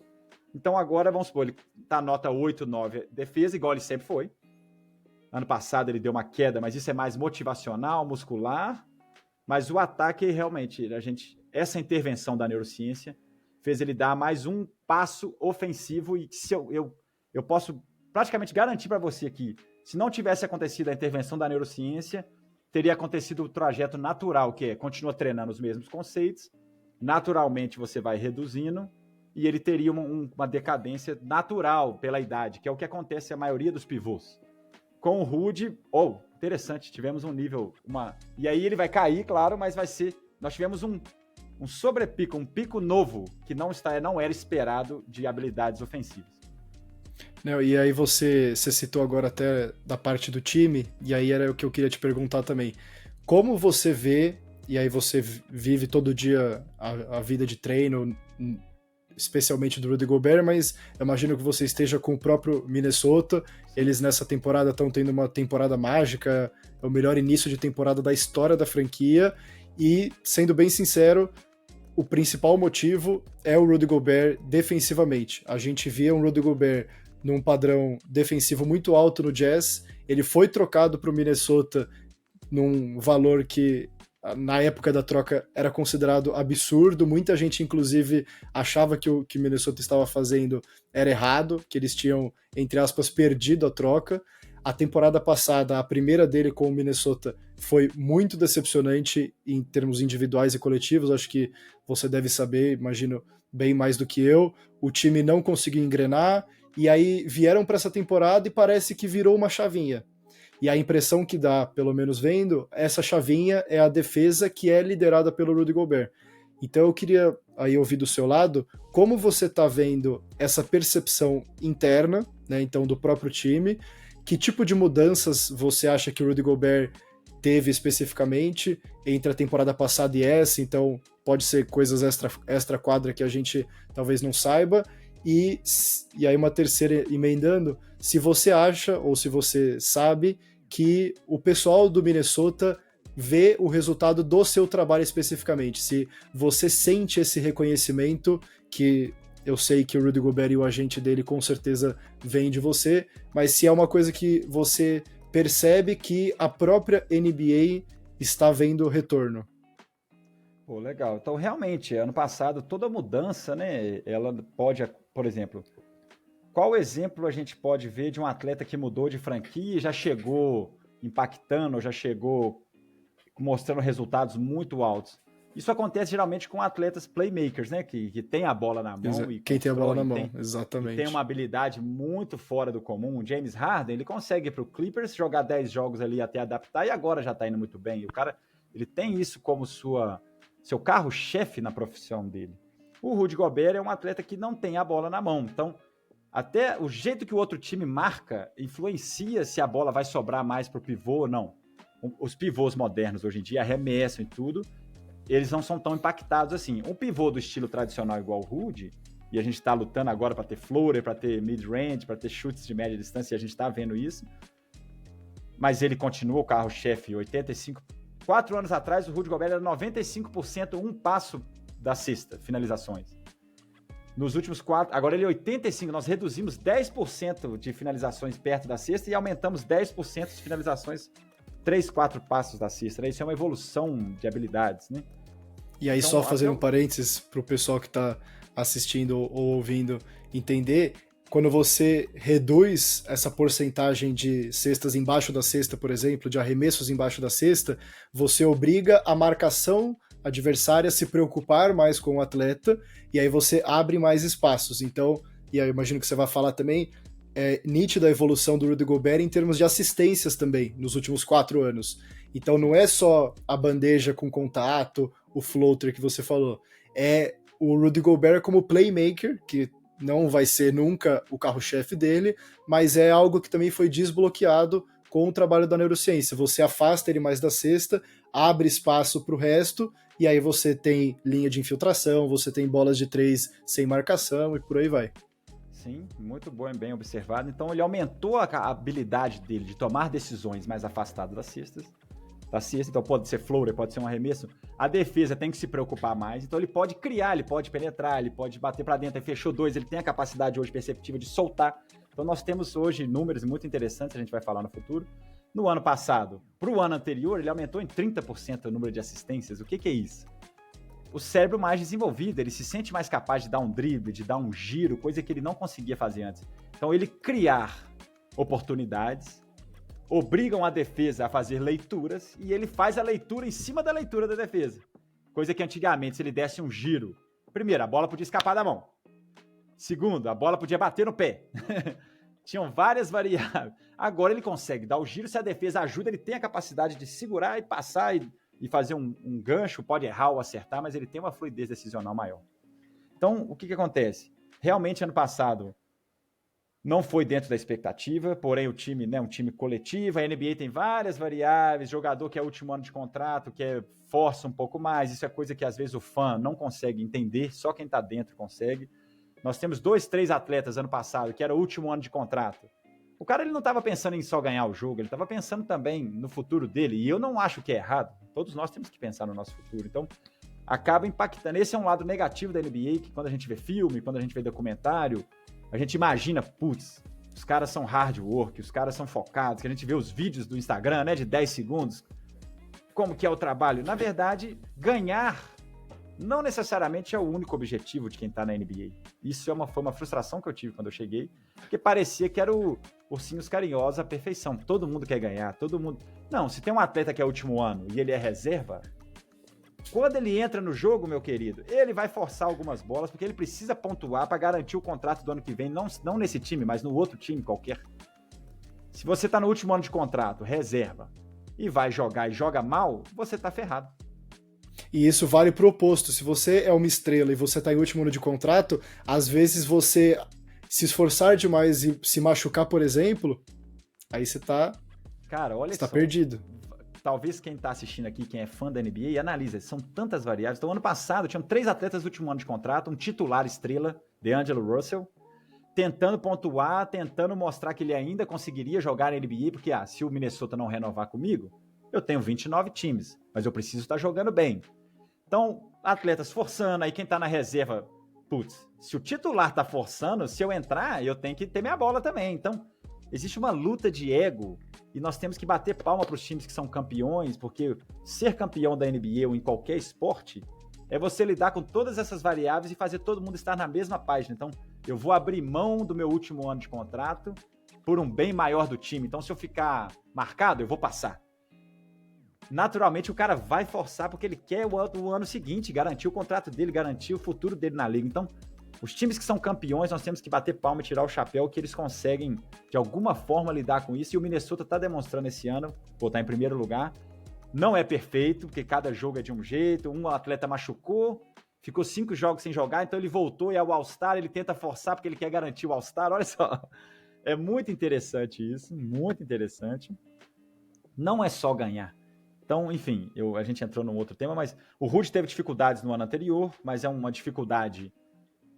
Então agora, vamos supor, ele tá nota 8, 9 defesa, igual ele sempre foi. Ano passado ele deu uma queda, mas isso é mais motivacional, muscular. Mas o ataque, realmente, essa intervenção da neurociência fez ele dar mais um passo ofensivo, e se eu posso praticamente garantir para você aqui, se não tivesse acontecido a intervenção da neurociência, teria acontecido o trajeto natural, que continua treinando os mesmos conceitos, naturalmente você vai reduzindo, e ele teria uma decadência natural pela idade, que é o que acontece a maioria dos pivôs. Com o Rudy, interessante, tivemos um nível, e aí ele vai cair, claro, mas nós tivemos um sobrepico, um pico novo, que não era esperado de habilidades ofensivas. Não, e aí você citou agora até da parte do time, e aí era o que eu queria te perguntar também. Como você vê, e aí você vive todo dia a vida de treino, especialmente do Rudy Gobert, mas eu imagino que você esteja com o próprio Minnesota. Eles nessa temporada estão tendo uma temporada mágica, é o melhor início de temporada da história da franquia, e, sendo bem sincero, o principal motivo é o Rudy Gobert defensivamente. A gente via um Rudy Gobert num padrão defensivo muito alto no Jazz, ele foi trocado para o Minnesota num valor que na época da troca era considerado absurdo, muita gente inclusive achava que o que Minnesota estava fazendo era errado, que eles tinham, entre aspas, perdido a troca. A temporada passada, a primeira dele com o Minnesota, foi muito decepcionante em termos individuais e coletivos, acho que você deve saber, imagino, bem mais do que eu. O time não conseguiu engrenar, e aí vieram para essa temporada e parece que virou uma chavinha. E a impressão que dá, pelo menos vendo, essa chavinha é a defesa que é liderada pelo Rudy Gobert. Então eu queria aí ouvir do seu lado como você está vendo essa percepção interna, né, então do próprio time, que tipo de mudanças você acha que o Rudy Gobert teve especificamente entre a temporada passada e essa, então pode ser coisas extra quadra que a gente talvez não saiba, e aí uma terceira emendando, se você acha ou se você sabe que o pessoal do Minnesota vê o resultado do seu trabalho especificamente, se você sente esse reconhecimento, que eu sei que o Rudy Gobert e o agente dele com certeza vêm de você, mas se é uma coisa que você percebe que a própria NBA está vendo retorno. Pô, legal. Então, realmente, ano passado, toda mudança, né, ela pode, por exemplo, qual exemplo a gente pode ver de um atleta que mudou de franquia e já chegou impactando, já chegou mostrando resultados muito altos? Isso acontece geralmente com atletas playmakers, né, que tem a bola na mão e Quem tem a bola na constroem, mão, e tem uma exatamente. habilidade muito fora do comum. O James Harden, ele consegue ir para o Clippers jogar 10 jogos ali até adaptar e agora já está indo muito bem. E o cara, ele tem isso como seu carro-chefe na profissão dele. O Rudy Gobert é um atleta que não tem a bola na mão. Então, até o jeito que o outro time marca influencia se a bola vai sobrar mais para o pivô ou não. Os pivôs modernos hoje em dia arremessam e tudo, eles não são tão impactados assim. Um pivô do estilo tradicional igual o Rudy, e a gente está lutando agora para ter floater, para ter mid-range, para ter chutes de média distância, e a gente está vendo isso, mas ele continua o carro-chefe, 85%. 4 anos atrás, o Rudy Gobert era 95% um passo da cesta, finalizações. Nos últimos 4, agora ele é 85%, nós reduzimos 10% de finalizações perto da cesta e aumentamos 10% de finalizações 3, 4 passos da cesta, né? Isso é uma evolução de habilidades, né? E aí, então, só fazendo um parênteses para o pessoal que está assistindo ou ouvindo entender, quando você reduz essa porcentagem de cestas embaixo da cesta, por exemplo, de arremessos embaixo da cesta, você obriga a marcação adversária a se preocupar mais com o atleta, e aí você abre mais espaços. Então, e aí eu imagino que você vai falar também, é nítida a evolução do Rudy Gobert em termos de assistências também, nos últimos 4 anos. Então não é só a bandeja com contato, o floater que você falou, é o Rudy Gobert como playmaker, que não vai ser nunca o carro-chefe dele, mas é algo que também foi desbloqueado com o trabalho da neurociência. Você afasta ele mais da cesta, abre espaço para o resto, e aí você tem linha de infiltração, você tem bolas de 3 sem marcação e por aí vai. Sim, muito bom e bem observado. Então ele aumentou a habilidade dele de tomar decisões mais afastado das cestas. Então pode ser floater, pode ser um arremesso. A defesa tem que se preocupar mais, então ele pode criar, ele pode penetrar, ele pode bater para dentro, ele fechou 2, ele tem a capacidade hoje perceptiva de soltar. Então nós temos hoje números muito interessantes, a gente vai falar no futuro. No ano passado, para o ano anterior, ele aumentou em 30% o número de assistências. O que é isso? O cérebro mais desenvolvido, ele se sente mais capaz de dar um drible, de dar um giro, coisa que ele não conseguia fazer antes. Então ele criar oportunidades, obrigam a defesa a fazer leituras e ele faz a leitura em cima da leitura da defesa. Coisa que antigamente, se ele desse um giro, primeiro, a bola podia escapar da mão. Segundo, a bola podia bater no pé. Tinham várias variáveis. Agora ele consegue dar o giro, se a defesa ajuda, ele tem a capacidade de segurar e passar e fazer um gancho, pode errar ou acertar, mas ele tem uma fluidez decisional maior. Então, o que acontece? Realmente, ano passado, não foi dentro da expectativa, porém o time, né, um time coletivo, a NBA tem várias variáveis, jogador que é último ano de contrato, que força um pouco mais, isso é coisa que às vezes o fã não consegue entender, só quem está dentro consegue. Nós temos 2, 3 atletas ano passado, que era o último ano de contrato. O cara ele não estava pensando em só ganhar o jogo, ele estava pensando também no futuro dele, e eu não acho que é errado, todos nós temos que pensar no nosso futuro, então acaba impactando. Esse é um lado negativo da NBA, que quando a gente vê filme, quando a gente vê documentário, a gente imagina, putz, os caras são hard work, os caras são focados, que a gente vê os vídeos do Instagram, né, de 10 segundos, como que é o trabalho. Na verdade, ganhar não necessariamente é o único objetivo de quem tá na NBA. Isso foi uma frustração que eu tive quando eu cheguei, porque parecia que era o ursinhos carinhosos à perfeição. Todo mundo quer ganhar, todo mundo... Não, se tem um atleta que é último ano e ele é reserva, quando ele entra no jogo, meu querido, ele vai forçar algumas bolas, porque ele precisa pontuar para garantir o contrato do ano que vem, não nesse time, mas no outro time qualquer. Se você tá no último ano de contrato, reserva, e vai jogar e joga mal, você tá ferrado. E isso vale pro oposto. Se você é uma estrela e você tá em último ano de contrato, às vezes você se esforçar demais e se machucar, por exemplo, aí você tá... Cara, olha você tá só, perdido. Talvez quem tá assistindo aqui, quem é fã da NBA, analisa, são tantas variáveis. Então, ano passado, tinham 3 atletas do último ano de contrato, um titular estrela, D'Angelo Russell, tentando pontuar, tentando mostrar que ele ainda conseguiria jogar na NBA, porque se o Minnesota não renovar comigo, eu tenho 29 times, mas eu preciso estar jogando bem. Então, atletas forçando, aí quem tá na reserva putz, se o titular tá forçando, se eu entrar, eu tenho que ter minha bola também. Então, existe uma luta de ego e nós temos que bater palma para os times que são campeões, porque ser campeão da NBA ou em qualquer esporte é você lidar com todas essas variáveis e fazer todo mundo estar na mesma página. Então, eu vou abrir mão do meu último ano de contrato por um bem maior do time. Então, se eu ficar marcado, eu vou passar. Naturalmente, o cara vai forçar porque ele quer o ano seguinte, garantir o contrato dele, garantir o futuro dele na liga. Então, os times que são campeões, nós temos que bater palma e tirar o chapéu que eles conseguem, de alguma forma, lidar com isso. E o Minnesota está demonstrando esse ano, voltar em primeiro lugar. Não é perfeito, porque cada jogo é de um jeito. Um atleta machucou, ficou 5 jogos sem jogar, então ele voltou e é o All-Star, ele tenta forçar porque ele quer garantir o All-Star. Olha só, é muito interessante isso, muito interessante. Não é só ganhar. Então, enfim, a gente entrou num outro tema, mas o Rudy teve dificuldades no ano anterior, mas é uma dificuldade,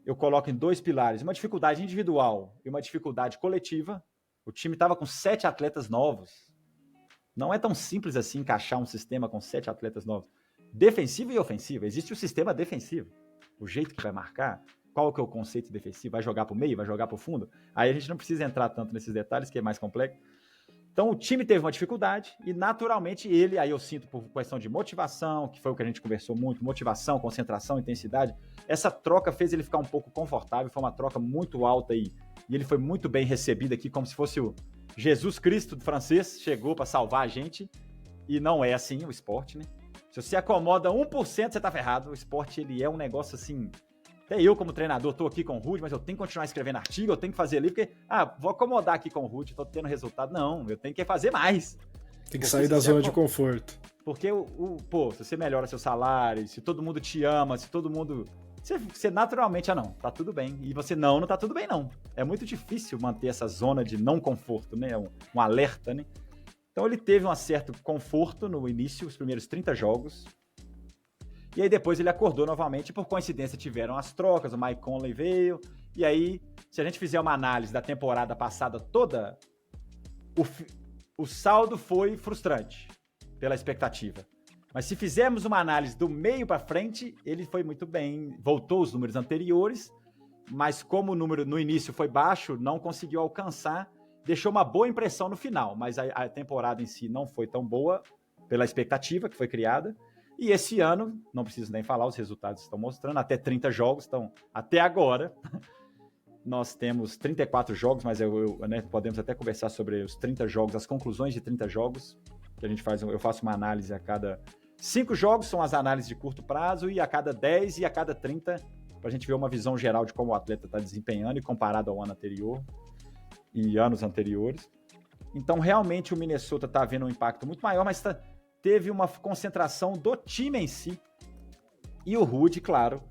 eu coloco em 2 pilares, uma dificuldade individual e uma dificuldade coletiva. O time estava com 7 atletas novos. Não é tão simples assim encaixar um sistema com 7 atletas novos. Defensivo e ofensivo. Existe o sistema defensivo. O jeito que vai marcar, qual que é o conceito defensivo, vai jogar para o meio, vai jogar para o fundo. Aí a gente não precisa entrar tanto nesses detalhes, que é mais complexo. Então o time teve uma dificuldade e naturalmente ele, aí eu sinto por questão de motivação, que foi o que a gente conversou muito, motivação, concentração, intensidade, essa troca fez ele ficar um pouco confortável, foi uma troca muito alta e ele foi muito bem recebido aqui, como se fosse o Jesus Cristo do francês, chegou para salvar a gente, e não é assim o esporte, né? Se você acomoda 1%, você tá ferrado. O esporte, ele é um negócio assim... Até eu, como treinador, tô aqui com o Rudy, mas eu tenho que continuar escrevendo artigo, eu tenho que fazer ali, porque, vou acomodar aqui com o Rudy, tô tendo resultado. Não, eu tenho que fazer mais. Tem que sair da zona de conforto. Porque, se você melhora seu salário, se todo mundo te ama, se todo mundo... Você naturalmente, não, tá tudo bem. E você não tá tudo bem, não. É muito difícil manter essa zona de não conforto, né? Um alerta, né? Então ele teve um certo conforto no início, os primeiros 30 jogos. E aí depois ele acordou novamente, por coincidência tiveram as trocas, o Mike Conley veio. E aí, se a gente fizer uma análise da temporada passada toda, o saldo foi frustrante pela expectativa. Mas se fizermos uma análise do meio para frente, ele foi muito bem, voltou os números anteriores, mas como o número no início foi baixo, não conseguiu alcançar, deixou uma boa impressão no final, mas a temporada em si não foi tão boa pela expectativa que foi criada. E esse ano, não preciso nem falar, os resultados estão mostrando, até 30 jogos, então até agora nós temos 34 jogos, mas né, podemos até conversar sobre os 30 jogos, as conclusões de 30 jogos, que a gente faz, eu faço uma análise a cada 5 jogos, são as análises de curto prazo, e a cada 10 e a cada 30, para a gente ver uma visão geral de como o atleta está desempenhando e comparado ao ano anterior e anos anteriores. Então, realmente, o Minnesota está havendo um impacto muito maior, mas teve uma concentração do time em si. E o Rudy, claro,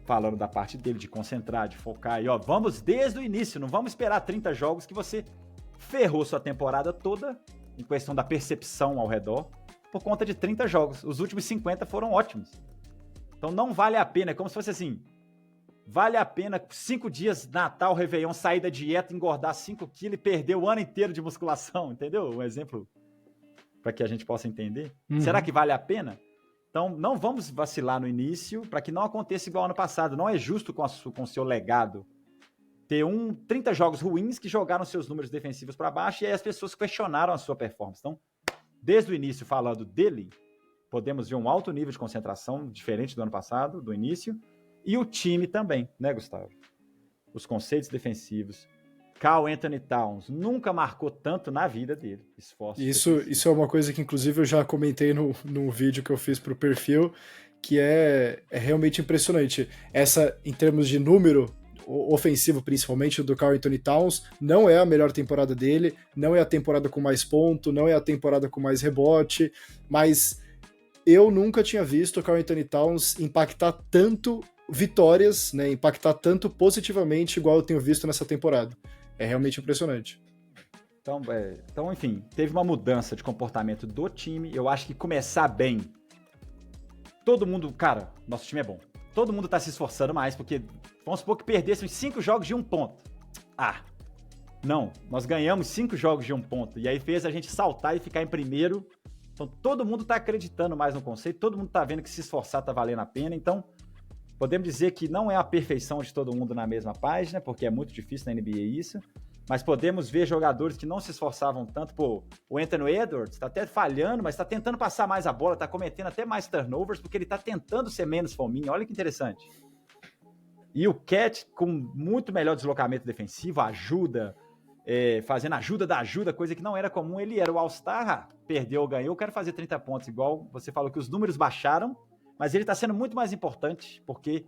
falando da parte dele de concentrar, de focar, e vamos desde o início, não vamos esperar 30 jogos que você ferrou sua temporada toda, em questão da percepção ao redor, por conta de 30 jogos. Os últimos 50 foram ótimos. Então não vale a pena, é como se fosse assim, vale a pena 5 dias, Natal, Réveillon, sair da dieta, engordar 5 quilos e perder o ano inteiro de musculação, entendeu? Um exemplo para que a gente possa entender. Será que vale a pena? Então não vamos vacilar no início para que não aconteça igual ano passado. Não é justo com o seu legado ter 30 jogos ruins que jogaram seus números defensivos para baixo e aí as pessoas questionaram a sua performance. Então, desde o início, falando dele, podemos ver um alto nível de concentração, diferente do ano passado, do início, e o time também, né, Gustavo? Os conceitos defensivos. Karl Anthony Towns nunca marcou tanto na vida dele. Isso é uma coisa que, inclusive, eu já comentei no vídeo que eu fiz para o perfil, que é realmente impressionante. Essa, em termos de número ofensivo, principalmente, do Karl Anthony Towns, não é a melhor temporada dele, não é a temporada com mais ponto, não é a temporada com mais rebote, mas eu nunca tinha visto o Karl Anthony Towns impactar tanto vitórias, né, impactar tanto positivamente igual eu tenho visto nessa temporada. É realmente impressionante. Então, enfim, teve uma mudança de comportamento do time. Eu acho que começar bem, todo mundo, cara, nosso time é bom. Todo mundo tá se esforçando mais, porque vamos supor que perdessem 5 jogos de 1 ponto. Não, nós ganhamos 5 jogos de 1 ponto, e aí fez a gente saltar e ficar em primeiro. Então todo mundo tá acreditando mais no conceito, todo mundo tá vendo que se esforçar tá valendo a pena, então Podemos dizer que não é a perfeição de todo mundo na mesma página, porque é muito difícil na NBA isso, mas podemos ver jogadores que não se esforçavam tanto. Pô, o Anthony Edwards está até falhando, mas está tentando passar mais a bola, está cometendo até mais turnovers, porque ele está tentando ser menos fominha. Olha que interessante. E o Cat, com muito melhor deslocamento defensivo, ajuda, fazendo ajuda da ajuda, coisa que não era comum. Ele era o All-Star, perdeu ou ganhou, eu quero fazer 30 pontos, igual você falou que os números baixaram, mas ele está sendo muito mais importante, porque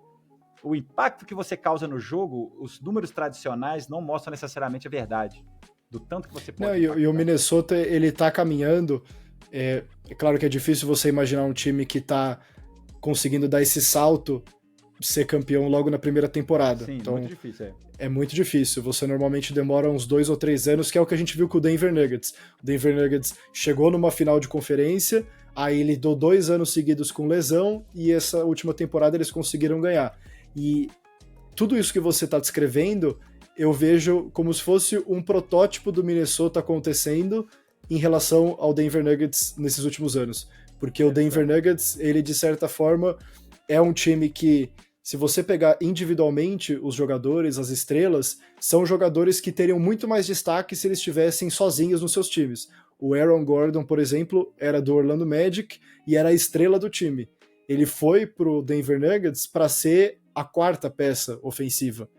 o impacto que você causa no jogo, os números tradicionais não mostram necessariamente a verdade do tanto que você pode. Não, e o Minnesota, ele tá caminhando. É claro que é difícil você imaginar um time que tá conseguindo dar esse salto, ser campeão logo na primeira temporada. Sim, então, muito difícil, é muito difícil. Você normalmente demora uns 2 ou 3 anos, que é o que a gente viu com o Denver Nuggets. O Denver Nuggets chegou numa final de conferência, aí ele deu 2 anos seguidos com lesão, e essa última temporada eles conseguiram ganhar. E tudo isso que você está descrevendo, eu vejo como se fosse um protótipo do Minnesota acontecendo em relação ao Denver Nuggets nesses últimos anos. Porque o Denver Nuggets, ele de certa forma, é um time que, se você pegar individualmente os jogadores, as estrelas, são jogadores que teriam muito mais destaque se eles estivessem sozinhos nos seus times. O Aaron Gordon, por exemplo, era do Orlando Magic e era a estrela do time. Ele foi pro Denver Nuggets para ser a 4ª peça ofensiva.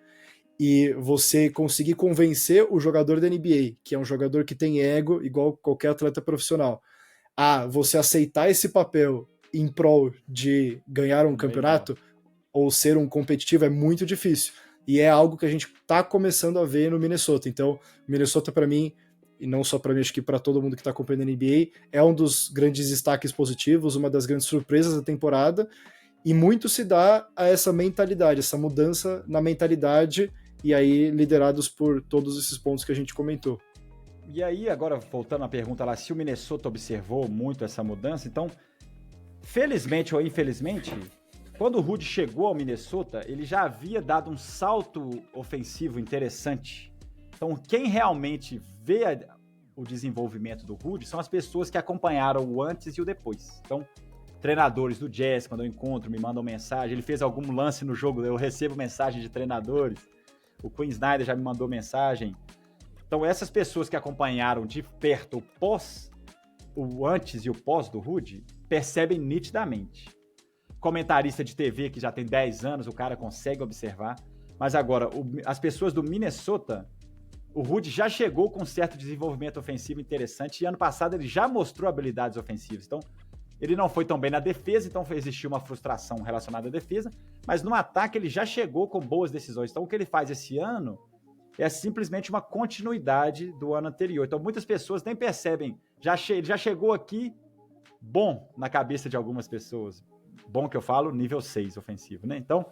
E você conseguir convencer o jogador da NBA, que é um jogador que tem ego, igual qualquer atleta profissional, a você aceitar esse papel em prol de ganhar um campeonato ou ser um competitivo, é muito difícil. E é algo que a gente está começando a ver no Minnesota. Então, Minnesota, para mim, e não só para mim, acho que para todo mundo que está acompanhando a NBA, é um dos grandes destaques positivos, uma das grandes surpresas da temporada, e muito se dá a essa mentalidade, essa mudança na mentalidade, e aí liderados por todos esses pontos que a gente comentou. E aí, agora voltando à pergunta lá, se o Minnesota observou muito essa mudança, então, felizmente ou infelizmente, quando o Rudy chegou ao Minnesota, ele já havia dado um salto ofensivo interessante. Então, quem realmente vê o desenvolvimento do Rudy são as pessoas que acompanharam o antes e o depois. Então, treinadores do Jazz, quando eu encontro, me mandam mensagem. Ele fez algum lance no jogo, eu recebo mensagem de treinadores. O Quinn Snyder já me mandou mensagem. Então, essas pessoas que acompanharam de perto o antes e o pós do Rudy, percebem nitidamente. Comentarista de TV que já tem 10 anos, o cara consegue observar. Mas agora, as pessoas do Minnesota, o Rudy já chegou com um certo desenvolvimento ofensivo interessante e ano passado ele já mostrou habilidades ofensivas. Então, ele não foi tão bem na defesa, então existiu uma frustração relacionada à defesa, mas no ataque ele já chegou com boas decisões. Então o que ele faz esse ano é simplesmente uma continuidade do ano anterior. Então muitas pessoas nem percebem, ele já chegou aqui bom na cabeça de algumas pessoas. Bom que eu falo, nível 6 ofensivo, né? Então,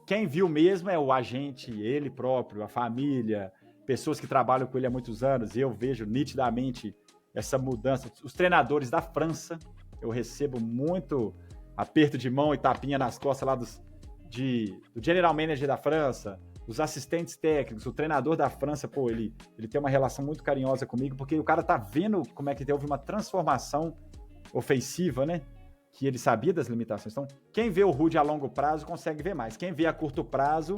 quem viu mesmo é o agente, ele próprio, a família, pessoas que trabalham com ele há muitos anos. Eu vejo nitidamente essa mudança. Os treinadores da França, eu recebo muito aperto de mão e tapinha nas costas lá do General Manager da França, os assistentes técnicos, o treinador da França, pô, ele tem uma relação muito carinhosa comigo, porque o cara tá vendo como é que houve uma transformação ofensiva, né? Que ele sabia das limitações. Então, quem vê o Rudy a longo prazo consegue ver mais. Quem vê a curto prazo,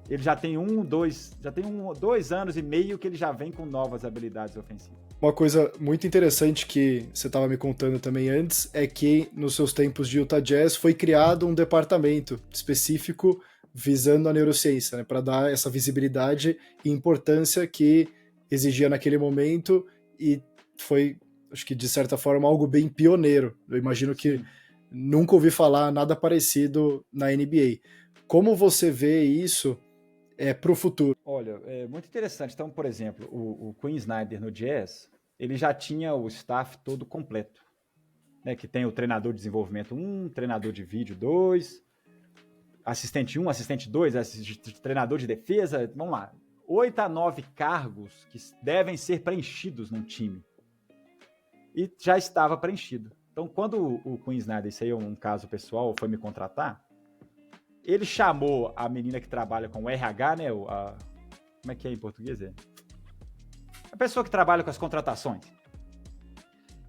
ele já tem 2 anos e meio que ele já vem com novas habilidades ofensivas. Uma coisa muito interessante que você estava me contando também antes é que nos seus tempos de Utah Jazz foi criado um departamento específico visando a neurociência, né, para dar essa visibilidade e importância que exigia naquele momento, e foi, acho que de certa forma, algo bem pioneiro. Eu imagino que nunca ouvi falar nada parecido na NBA. Como você vê isso para o futuro? Olha, é muito interessante. Então, por exemplo, o Quinn Snyder no Jazz, ele já tinha o staff todo completo, né? Que tem o treinador de desenvolvimento 1, treinador de vídeo 2, assistente 1, assistente 2, treinador de defesa, vamos lá, 8 a 9 cargos que devem ser preenchidos num time. E já estava preenchido. Então, quando o Quinn Snyder, isso aí é um caso pessoal, foi me contratar, ele chamou a menina que trabalha com o RH, né? Como é que é em português? A pessoa que trabalha com as contratações.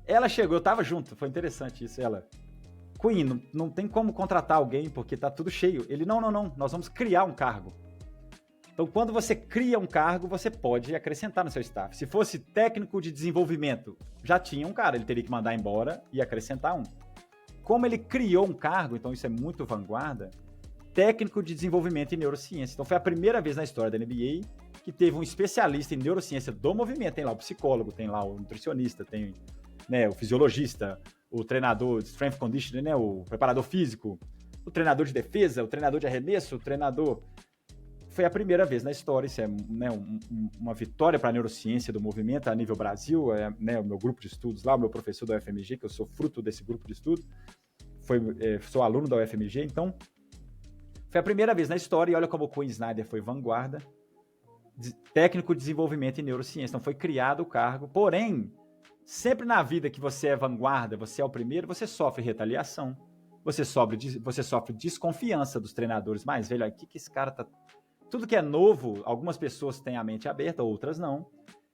Ela chegou, eu tava junto, foi interessante isso. Ela, Queen, não tem como contratar alguém porque tá tudo cheio. Ele, não, nós vamos criar um cargo. Então, quando você cria um cargo, você pode acrescentar no seu staff. Se fosse técnico de desenvolvimento, já tinha um cara, ele teria que mandar embora e acrescentar um. Como ele criou um cargo, então isso é muito vanguarda, técnico de desenvolvimento em neurociência. Então, foi a primeira vez na história da NBA que teve um especialista em neurociência do movimento. Tem lá o psicólogo, tem lá o nutricionista, tem, né, o fisiologista, o treinador de strength conditioning, né, o preparador físico, o treinador de defesa, o treinador de arremesso, o treinador... Foi a primeira vez na história, isso é, né, uma vitória para a neurociência do movimento a nível Brasil, né, o meu grupo de estudos lá, o meu professor da UFMG, que eu sou fruto desse grupo de estudo, sou aluno da UFMG, então foi a primeira vez na história, e olha como o Quinn Snyder foi vanguarda, técnico de desenvolvimento em neurociência, então foi criado o cargo, porém, sempre na vida que você é vanguarda, você é o primeiro, você sofre retaliação, você sofre desconfiança dos treinadores mais velhos, o que esse cara tá... Tudo que é novo, algumas pessoas têm a mente aberta, outras não.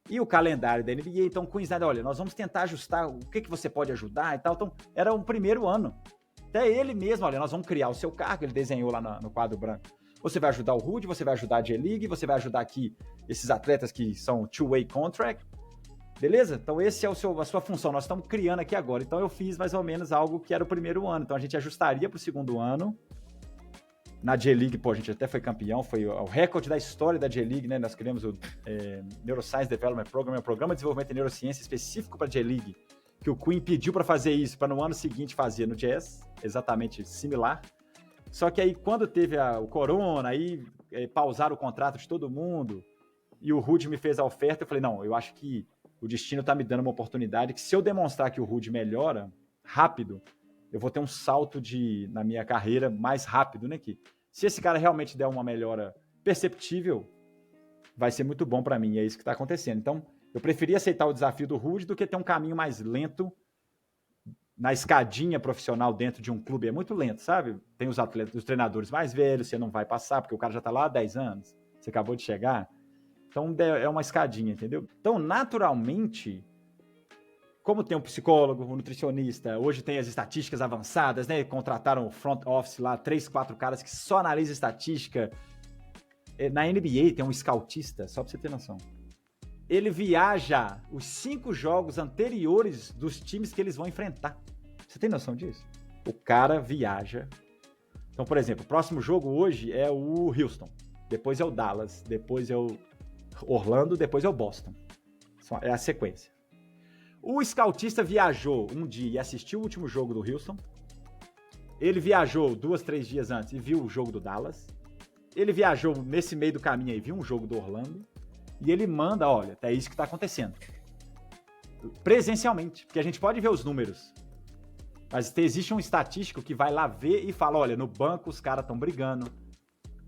E o calendário da NBA, então, Quinn Snyder, olha, nós vamos tentar ajustar o que você pode ajudar e tal. Então, era o primeiro ano. Até ele mesmo, olha, nós vamos criar o seu cargo, ele desenhou lá no quadro branco. Você vai ajudar o Rudy, você vai ajudar a J-League, você vai ajudar aqui esses atletas que são two-way contract. Beleza? Então, esse é a sua função. Nós estamos criando aqui agora. Então, eu fiz mais ou menos algo que era o primeiro ano. Então, a gente ajustaria para o segundo ano. Na J-League, pô, a gente até foi campeão, foi o recorde da história da J-League, né? Nós criamos o Neuroscience Development Program, um programa de desenvolvimento de neurociência específico para a J-League, que o Quinn pediu para fazer isso, para no ano seguinte fazer no Jazz, exatamente similar. Só que aí, quando teve o Corona, aí pausaram o contrato de todo mundo, e o Rudy me fez a oferta, eu falei, não, eu acho que o destino tá me dando uma oportunidade, que se eu demonstrar que o Rudy melhora rápido, eu vou ter um salto na minha carreira mais rápido, né? Que se esse cara realmente der uma melhora perceptível, vai ser muito bom para mim. E é isso que está acontecendo. Então, eu preferi aceitar o desafio do Rudy do que ter um caminho mais lento na escadinha profissional dentro de um clube. É muito lento, sabe? Tem os atletas, os treinadores mais velhos, você não vai passar, porque o cara já está lá há 10 anos, você acabou de chegar. Então, é uma escadinha, entendeu? Então, naturalmente... Como tem um psicólogo, um nutricionista, hoje tem as estatísticas avançadas, né? Contrataram o front office lá, 3, 4 caras que só analisam estatística. Na NBA tem um scoutista, só pra você ter noção. Ele viaja os 5 jogos anteriores dos times que eles vão enfrentar. Você tem noção disso? O cara viaja. Então, por exemplo, o próximo jogo hoje é o Houston, depois é o Dallas, depois é o Orlando, depois é o Boston. É a sequência. O scoutista viajou um dia e assistiu o último jogo do Houston. Ele viajou 2, 3 dias antes e viu o jogo do Dallas. Ele viajou nesse meio do caminho e viu um jogo do Orlando. E ele manda, olha, é isso que está acontecendo. Presencialmente, porque a gente pode ver os números. Mas existe um estatístico que vai lá ver e fala, olha, no banco os caras estão brigando.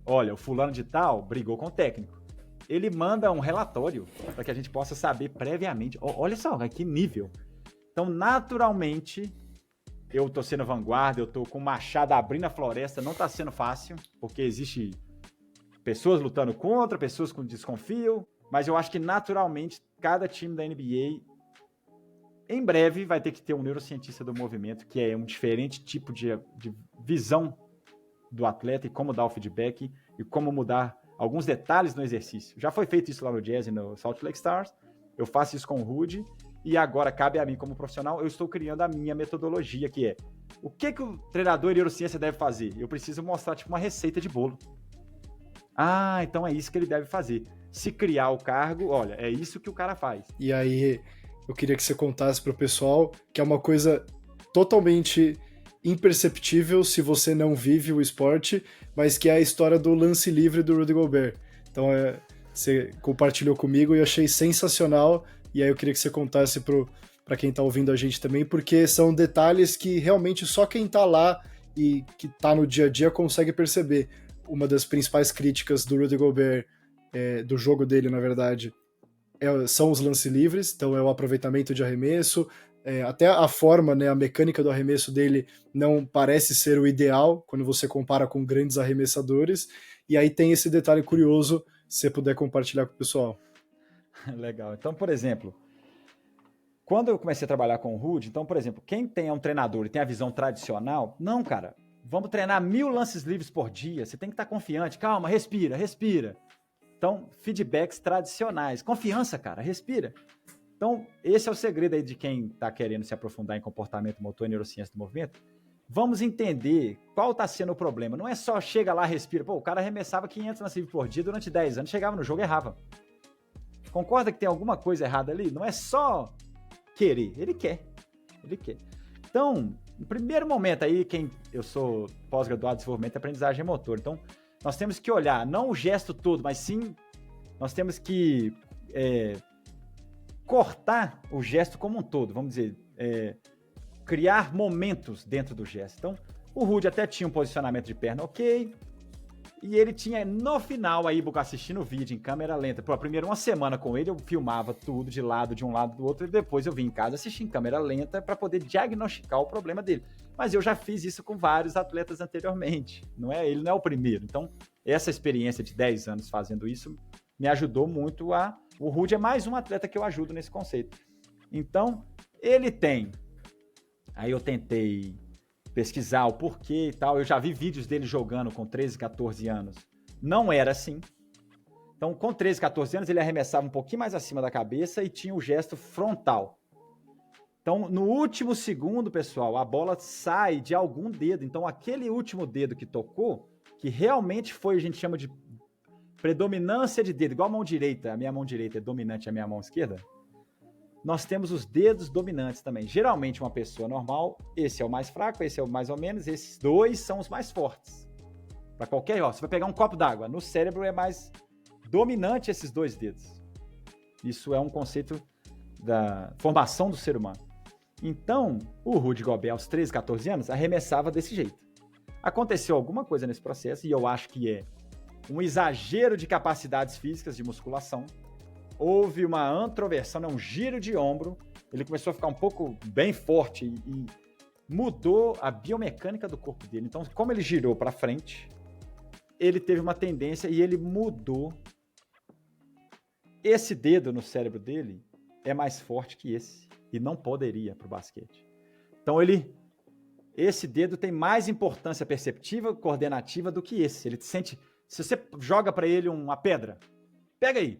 Olha, o fulano de tal brigou com o técnico. Ele manda um relatório para que a gente possa saber previamente. Olha só, que nível. Então, naturalmente, eu tô sendo vanguarda, eu tô com o machado abrindo a floresta, não tá sendo fácil, porque existe pessoas lutando contra, pessoas com desconfio, mas eu acho que, naturalmente, cada time da NBA, em breve, vai ter que ter um neurocientista do movimento, que é um diferente tipo de visão do atleta e como dar o feedback e como mudar alguns detalhes no exercício. Já foi feito isso lá no Jazz e no Salt Lake Stars. Eu faço isso com o Rudy. E agora cabe a mim como profissional, eu estou criando a minha metodologia, que é o que o treinador de neurociência deve fazer? Eu preciso mostrar tipo uma receita de bolo. Ah, então é isso que ele deve fazer. Se criar o cargo, olha, é isso que o cara faz. E aí, eu queria que você contasse pro pessoal que é uma coisa totalmente imperceptível se você não vive o esporte, mas que é a história do lance livre do Rudy Gobert. Então, você compartilhou comigo e eu achei sensacional, e aí eu queria que você contasse para quem tá ouvindo a gente também, porque são detalhes que realmente só quem tá lá e que tá no dia a dia consegue perceber. Uma das principais críticas do Rudy Gobert, do jogo dele, na verdade, são os lances livres, então é o aproveitamento de arremesso, até a forma, né, a mecânica do arremesso dele não parece ser o ideal quando você compara com grandes arremessadores, e aí tem esse detalhe curioso, se você puder compartilhar com o pessoal. Legal. Então, por exemplo, quando eu comecei a trabalhar com o Rudy, então, por exemplo, quem tem um treinador e tem a visão tradicional, não, cara, vamos treinar 1000 lances livres por dia, você tem que estar confiante, calma, respira, respira. Então, feedbacks tradicionais, confiança, cara, respira. Então, esse é o segredo aí de quem está querendo se aprofundar em comportamento motor e neurociência do movimento. Vamos entender qual está sendo o problema. Não é só chega lá, respira. Pô, o cara arremessava 500 lances livres por dia durante 10 anos, chegava no jogo e errava. Concorda que tem alguma coisa errada ali? Não é só querer, ele quer. Então, no primeiro momento aí, eu sou pós-graduado em desenvolvimento e aprendizagem motor, então nós temos que olhar, não o gesto todo, mas sim, nós temos que cortar o gesto como um todo, vamos dizer, criar momentos dentro do gesto. Então, o Rudy até tinha um posicionamento de perna ok, e ele tinha, no final, aí, assistindo o vídeo em câmera lenta, pô, primeiro uma semana com ele, eu filmava tudo de um lado do outro, e depois eu vim em casa assistir em câmera lenta para poder diagnosticar o problema dele. Mas eu já fiz isso com vários atletas anteriormente, ele não é o primeiro. Então, essa experiência de 10 anos fazendo isso me ajudou muito O Rudy é mais um atleta que eu ajudo nesse conceito. Então, ele tem... Aí eu tentei pesquisar o porquê e tal. Eu já vi vídeos dele jogando com 13, 14 anos. Não era assim. Então, com 13, 14 anos, ele arremessava um pouquinho mais acima da cabeça e tinha o gesto frontal. Então, no último segundo, pessoal, a bola sai de algum dedo. Então, aquele último dedo que tocou, que realmente foi, a gente chama de predominância de dedo, igual a mão direita. A minha mão direita é dominante, a minha mão esquerda. Nós temos os dedos dominantes também. Geralmente, uma pessoa normal, esse é o mais fraco, esse é o mais ou menos, esses dois são os mais fortes. Para qualquer... você vai pegar um copo d'água, no cérebro é mais dominante esses dois dedos. Isso é um conceito da formação do ser humano. Então, o Rudy Gobert, aos 13, 14 anos, arremessava desse jeito. Aconteceu alguma coisa nesse processo, e eu acho que é um exagero de capacidades físicas de musculação. Houve uma antroversão, um giro de ombro, ele começou a ficar um pouco bem forte e mudou a biomecânica do corpo dele. Então, como ele girou para frente, ele teve uma tendência e ele mudou. Esse dedo no cérebro dele é mais forte que esse e não poderia para o basquete. Então, esse dedo tem mais importância perceptiva, coordenativa do que esse. Ele sente, se você joga para ele uma pedra, pega aí.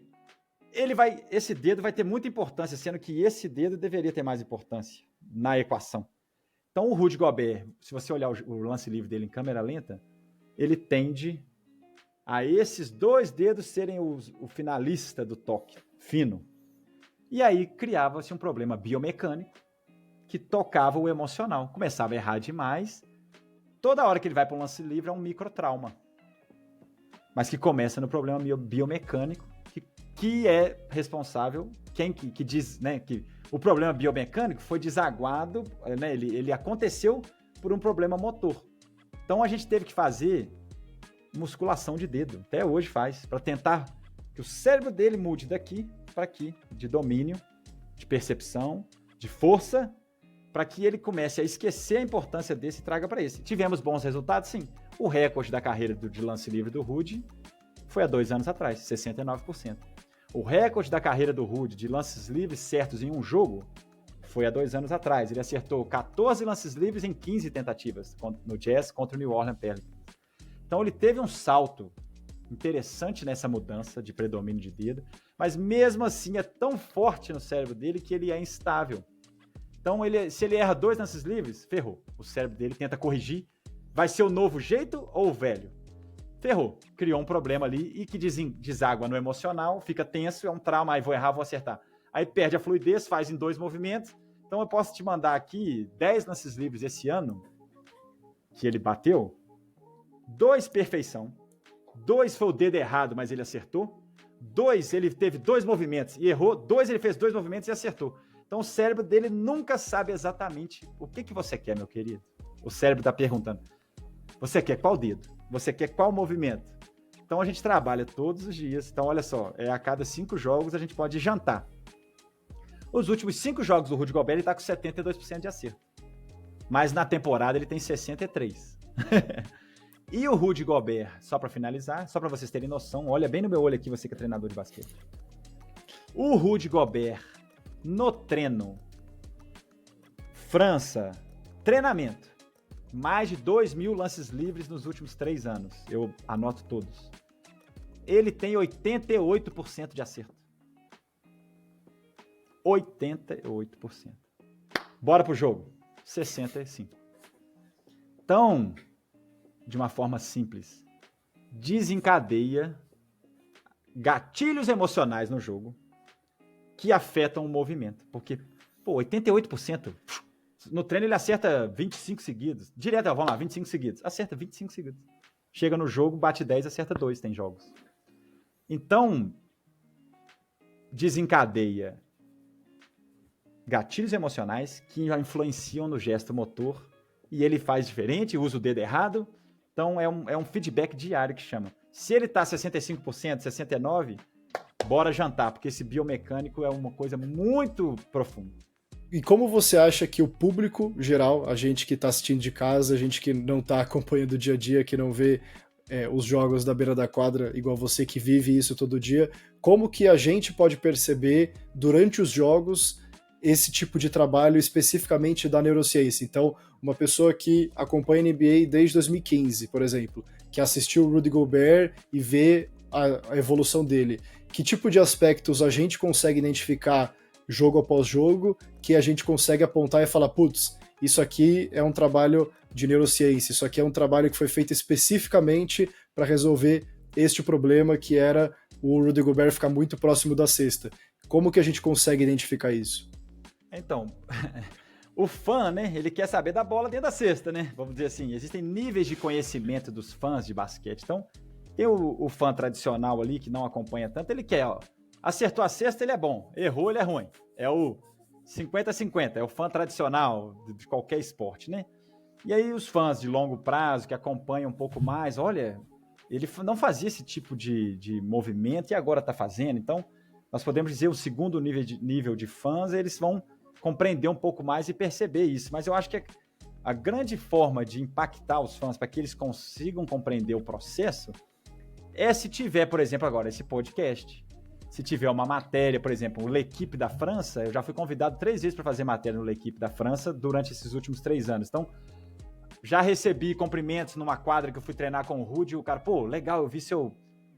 Esse dedo vai ter muita importância, sendo que esse dedo deveria ter mais importância na equação. Então, o Rudy Gobert, se você olhar o lance livre dele em câmera lenta, ele tende a esses dois dedos serem o finalista do toque fino. E aí criava-se um problema biomecânico que tocava o emocional. Começava a errar demais. Toda hora que ele vai para um lance livre é um microtrauma. Mas que começa no problema biomecânico, que é responsável, que diz, né, que o problema biomecânico foi desaguado, né, ele aconteceu por um problema motor. Então a gente teve que fazer musculação de dedo, até hoje faz, para tentar que o cérebro dele mude daqui para aqui, de domínio, de percepção, de força, para que ele comece a esquecer a importância desse e traga para esse. Tivemos bons resultados, sim. O recorde da carreira de lance livre do Rudy foi há 2 anos atrás, 69%. O recorde da carreira do Rudy de lances livres certos em um jogo foi há 2 anos atrás. Ele acertou 14 lances livres em 15 tentativas no Jazz contra o New Orleans Pelicans. Então ele teve um salto interessante nessa mudança de predomínio de dedo, mas mesmo assim é tão forte no cérebro dele que ele é instável. Então se ele erra 2 lances livres, ferrou. O cérebro dele tenta corrigir. Vai ser o novo jeito ou o velho? Ferrou, criou um problema ali e que deságua no emocional, fica tenso, é um trauma, aí vou errar, vou acertar. Aí perde a fluidez, faz em 2 movimentos. Então eu posso te mandar aqui 10 lances livres esse ano que ele bateu, 2 perfeição, 2 foi o dedo errado, mas ele acertou, 2 ele teve 2 movimentos e errou, 2 ele fez 2 movimentos e acertou. Então o cérebro dele nunca sabe exatamente o que você quer, meu querido. O cérebro está perguntando, você quer qual dedo? Você quer qual movimento? Então a gente trabalha todos os dias. Então olha só, a cada 5 jogos a gente pode jantar. Os últimos 5 jogos do Rudy Gobert ele está com 72% de acerto. Mas na temporada ele tem 63%. E o Rudy Gobert, só para finalizar, só para vocês terem noção, olha bem no meu olho aqui, você que é treinador de basquete. O Rudy Gobert, no treino, França, treinamento. Mais de 2.000 lances livres nos últimos 3 anos. Eu anoto todos. Ele tem 88% de acerto. 88%. Bora pro jogo. 65%. Então, de uma forma simples, desencadeia gatilhos emocionais no jogo que afetam o movimento. Porque, 88%... No treino ele acerta 25 seguidos. Direto, vamos lá, 25 seguidos. Acerta 25 seguidos. Chega no jogo, bate 10, acerta 2, tem jogos. Então, desencadeia gatilhos emocionais que influenciam no gesto motor e ele faz diferente, usa o dedo errado. Então, é um feedback diário que chama. Se ele tá 65%, 69%, bora jantar, porque esse biomecânico é uma coisa muito profunda. E como você acha que o público geral, a gente que está assistindo de casa, a gente que não está acompanhando o dia a dia, que não vê os jogos da beira da quadra, igual você que vive isso todo dia, como que a gente pode perceber durante os jogos esse tipo de trabalho especificamente da neurociência? Então, uma pessoa que acompanha a NBA desde 2015, por exemplo, que assistiu o Rudy Gobert e vê a evolução dele, que tipo de aspectos a gente consegue identificar jogo após jogo, que a gente consegue apontar e falar, putz, isso aqui é um trabalho de neurociência, isso aqui é um trabalho que foi feito especificamente para resolver este problema, que era o Rudy Gobert ficar muito próximo da cesta. Como que a gente consegue identificar isso? Então, o fã, né, ele quer saber da bola dentro da cesta, né? Vamos dizer assim, existem níveis de conhecimento dos fãs de basquete. Então, tem o fã tradicional ali, que não acompanha tanto, ele quer, acertou a cesta, ele é bom. Errou, ele é ruim. É o 50-50, é o fã tradicional de qualquer esporte, né? E aí os fãs de longo prazo, que acompanham um pouco mais, olha, ele não fazia esse tipo de movimento e agora está fazendo. Então, nós podemos dizer o segundo nível de fãs, eles vão compreender um pouco mais e perceber isso. Mas eu acho que a grande forma de impactar os fãs para que eles consigam compreender o processo é se tiver, por exemplo, agora esse podcast. Se tiver uma matéria, por exemplo, o L'Équipe da França, eu já fui convidado 3 vezes para fazer matéria no L'Équipe da França durante esses últimos 3 anos. Então, já recebi cumprimentos numa quadra que eu fui treinar com o Rudy, e o cara, legal,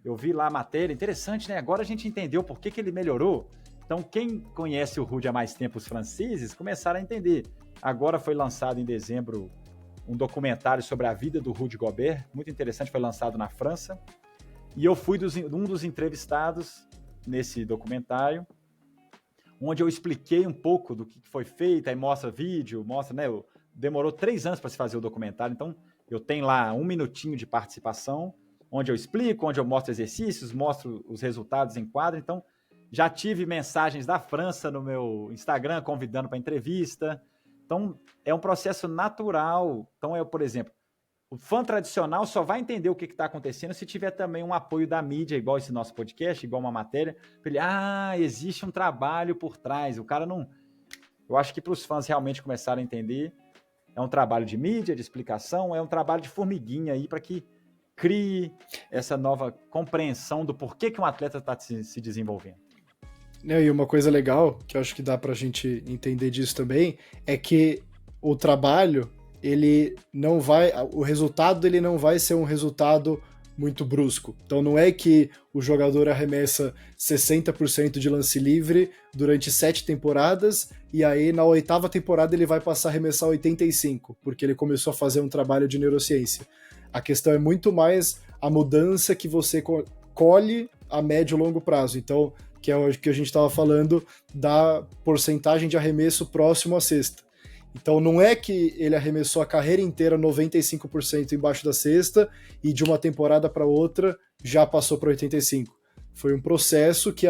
eu vi lá a matéria, interessante, né? Agora a gente entendeu por que ele melhorou. Então, quem conhece o Rudy há mais tempo, os franceses, começaram a entender. Agora foi lançado em dezembro um documentário sobre a vida do Rudy Gobert, muito interessante, foi lançado na França. E eu fui um dos entrevistados nesse documentário, onde eu expliquei um pouco do que foi feito, aí mostra vídeo, mostra, né? Demorou 3 anos para se fazer o documentário, então eu tenho lá 1 minutinho de participação, onde eu explico, onde eu mostro exercícios, mostro os resultados em quadro. Então, já tive mensagens da França no meu Instagram convidando para entrevista. Então, é um processo natural. Então, por exemplo, o fã tradicional só vai entender o que está acontecendo se tiver também um apoio da mídia, igual esse nosso podcast, igual uma matéria, para ele, existe um trabalho por trás. O cara não... Eu acho que para os fãs realmente começarem a entender, é um trabalho de mídia, de explicação, é um trabalho de formiguinha aí para que crie essa nova compreensão do porquê que um atleta está se desenvolvendo. E uma coisa legal, que eu acho que dá para a gente entender disso também, é que o trabalho, o resultado dele não vai ser um resultado muito brusco. Então não é que o jogador arremessa 60% de lance livre durante 7 temporadas e aí na 8ª temporada ele vai passar a arremessar 85%, porque ele começou a fazer um trabalho de neurociência. A questão é muito mais a mudança que você colhe a médio e longo prazo. Então, que é o que a gente estava falando da porcentagem de arremesso próximo à cesta. Então não é que ele arremessou a carreira inteira 95% embaixo da cesta e de uma temporada para outra já passou para 85%. Foi um processo que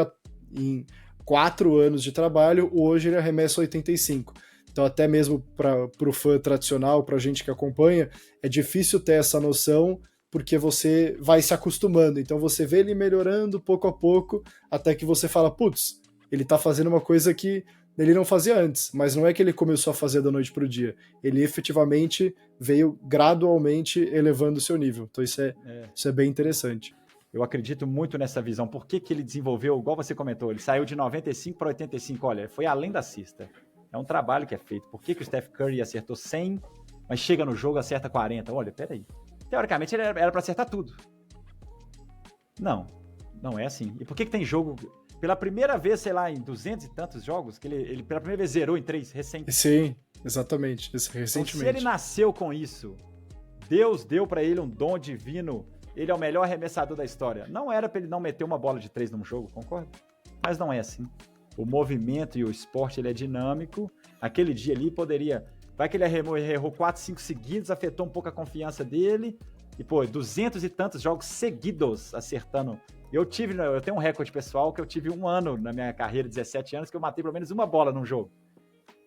em 4 anos de trabalho, hoje ele arremessa 85%. Então até mesmo para o fã tradicional, para a gente que acompanha, é difícil ter essa noção porque você vai se acostumando. Então você vê ele melhorando pouco a pouco até que você fala, putz, ele está fazendo uma coisa que ele não fazia antes, mas não é que ele começou a fazer da noite para o dia. Ele efetivamente veio gradualmente elevando o seu nível. Então isso é bem interessante. Eu acredito muito nessa visão. Por que ele desenvolveu, igual você comentou, ele saiu de 95 para 85, olha, foi além da cesta. É um trabalho que é feito. Por que o Steph Curry acertou 100, mas chega no jogo e acerta 40? Olha, peraí. Teoricamente, ele era para acertar tudo. Não é assim. E por que tem jogo... Pela primeira vez, sei lá, em 200 e tantos jogos, que ele pela primeira vez zerou em 3, recente. Sim, exatamente, recentemente. Então, se ele nasceu com isso, Deus deu pra ele um dom divino, ele é o melhor arremessador da história. Não era pra ele não meter uma bola de 3 num jogo, concorda? Mas não é assim. O movimento e o esporte, ele é dinâmico. Aquele dia ali poderia... Vai que ele errou 4, 5 seguidos, afetou um pouco a confiança dele. E, 200 e tantos jogos seguidos acertando. Eu tenho um recorde pessoal que eu tive um ano na minha carreira, 17 anos, que eu matei pelo menos uma bola num jogo.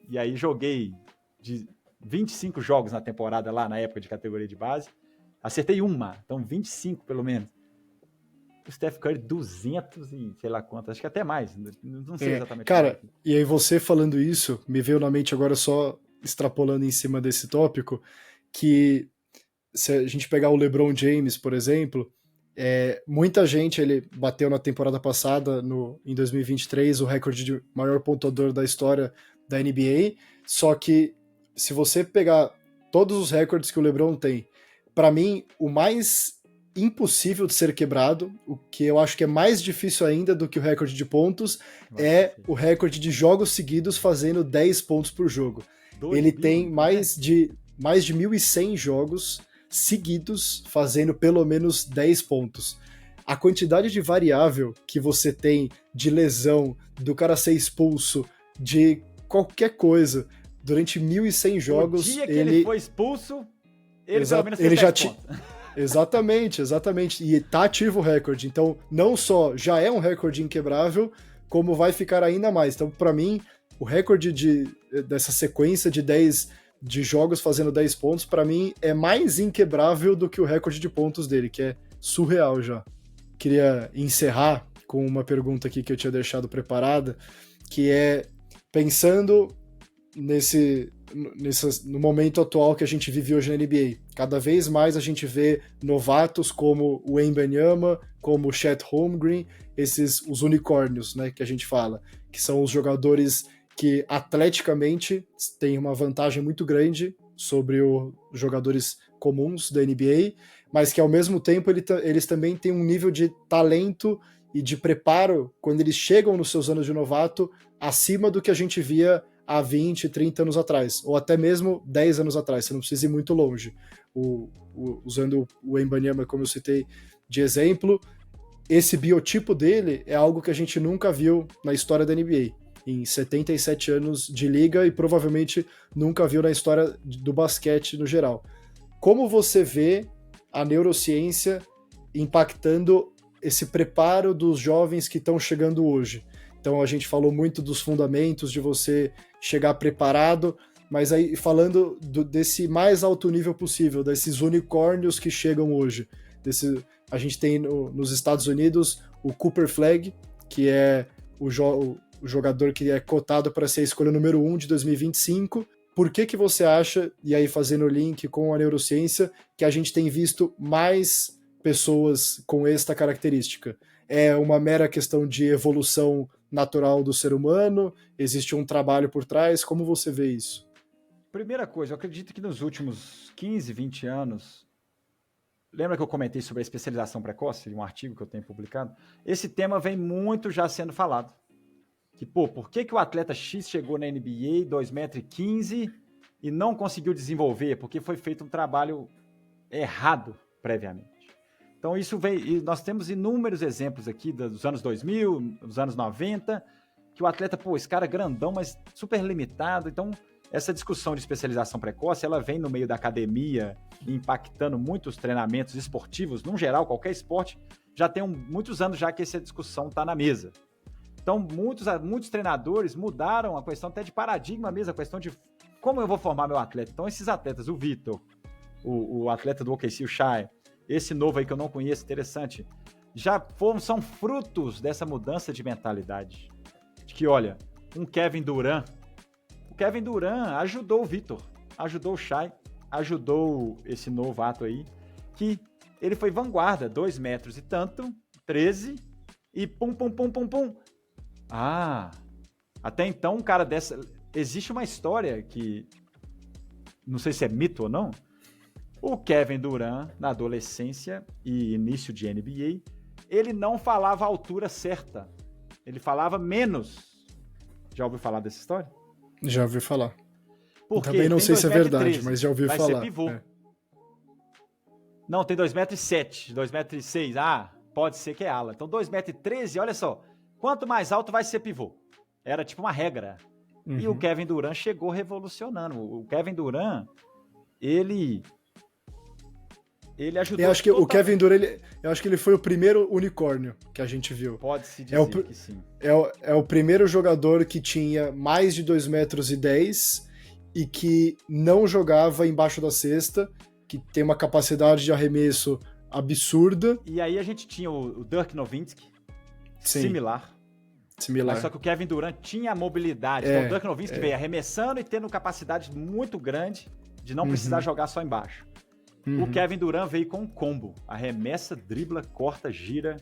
E aí joguei de 25 jogos na temporada lá, na época de categoria de base. Acertei uma, então 25 pelo menos. O Steph Curry, 200 e sei lá quantas, acho que até mais, não sei exatamente. Cara, e aí você falando isso, me veio na mente agora só extrapolando em cima desse tópico, que se a gente pegar o LeBron James, por exemplo, muita gente, ele bateu na temporada passada, em 2023, o recorde de maior pontuador da história da NBA, só que se você pegar todos os recordes que o LeBron tem, para mim, o mais impossível de ser quebrado, o que eu acho que é mais difícil ainda do que o recorde de pontos, o recorde de jogos seguidos fazendo 10 pontos por jogo. Ele tem mais de 1.100 jogos seguidos fazendo pelo menos 10 pontos. A quantidade de variável que você tem de lesão, do cara ser expulso, de qualquer coisa, durante 1.100 jogos... O dia que ele foi expulso, ele pelo menos fez 10 pontos. Exatamente. E tá ativo o recorde. Então, não só já é um recorde inquebrável, como vai ficar ainda mais. Então, para mim, o recorde dessa sequência de jogos fazendo 10 pontos, para mim, é mais inquebrável do que o recorde de pontos dele, que é surreal já. Queria encerrar com uma pergunta aqui que eu tinha deixado preparada, que é, pensando no momento atual que a gente vive hoje na NBA. Cada vez mais a gente vê novatos como o Wembanyama, como o Chet Holmgren, os unicórnios, né, que a gente fala, que são os jogadores que atleticamente têm uma vantagem muito grande sobre os jogadores comuns da NBA, mas que ao mesmo tempo eles também têm um nível de talento e de preparo quando eles chegam nos seus anos de novato acima do que a gente via há 20, 30 anos atrás, ou até mesmo 10 anos atrás, você não precisa ir muito longe. Usando o Wembanyama, como eu citei, de exemplo, esse biotipo dele é algo que a gente nunca viu na história da NBA, em 77 anos de liga, e provavelmente nunca viu na história do basquete no geral. Como você vê a neurociência impactando esse preparo dos jovens que estão chegando hoje? Então a gente falou muito dos fundamentos, de você chegar preparado, mas aí falando desse mais alto nível possível, desses unicórnios que chegam hoje. A gente tem nos Estados Unidos o Cooper Flag, que é o jogador que é cotado para ser a escolha número 1 de 2025. Por que você acha, e aí fazendo o link com a neurociência, que a gente tem visto mais pessoas com esta característica? É uma mera questão de evolução natural do ser humano? Existe um trabalho por trás? Como você vê isso? Primeira coisa, eu acredito que nos últimos 15, 20 anos, lembra que eu comentei sobre a especialização precoce, um artigo que eu tenho publicado? Esse tema vem muito já sendo falado. Que, por que o atleta X chegou na NBA 2,15 m e não conseguiu desenvolver? Porque foi feito um trabalho errado previamente. Então isso vem, e nós temos inúmeros exemplos aqui dos anos 2000, dos anos 90, que o atleta, esse cara é grandão, mas super limitado. Então essa discussão de especialização precoce, ela vem no meio da academia, impactando muito os treinamentos esportivos, no geral, qualquer esporte, já tem muitos anos já que essa discussão está na mesa. Então, muitos treinadores mudaram a questão até de paradigma mesmo, a questão de como eu vou formar meu atleta. Então, esses atletas, o Vitor, o atleta do OKC, o Shai, esse novo aí que eu não conheço, interessante, são frutos dessa mudança de mentalidade. De que, olha, o Kevin Durant ajudou o Vitor, ajudou o Shai, ajudou esse novato aí, que ele foi vanguarda, 2 metros e tanto, 13, e pum. Até então um cara dessa... existe uma história que, não sei se é mito ou não, o Kevin Durant, na adolescência e início de NBA, ele não falava a altura certa. Ele falava menos. Já ouviu falar dessa história? Já ouvi falar. Porque também não sei se é 2,13 verdade, mas já ouvi vai falar. Ser pivô. Não, tem 2,07 m, 2,06 m. Ah, pode ser que é ala. Então 2,13 m, olha só. Quanto mais alto vai ser pivô. Era tipo uma regra. Uhum. E o Kevin Durant chegou revolucionando. O Kevin Durant, ele ajudou. Eu acho que o Kevin Durant, eu acho que ele foi o primeiro unicórnio que a gente viu. Pode-se dizer que sim. É o primeiro jogador que tinha mais de 2,10 metros e que não jogava embaixo da cesta, que tem uma capacidade de arremesso absurda. E aí a gente tinha o Dirk Nowitzki, similar. Mas só que o Kevin Durant tinha a mobilidade. Então o Dirk Nowitzki veio arremessando e tendo capacidade muito grande de não precisar jogar só embaixo. O Kevin Durant veio com um combo. Arremessa, dribla, corta, gira.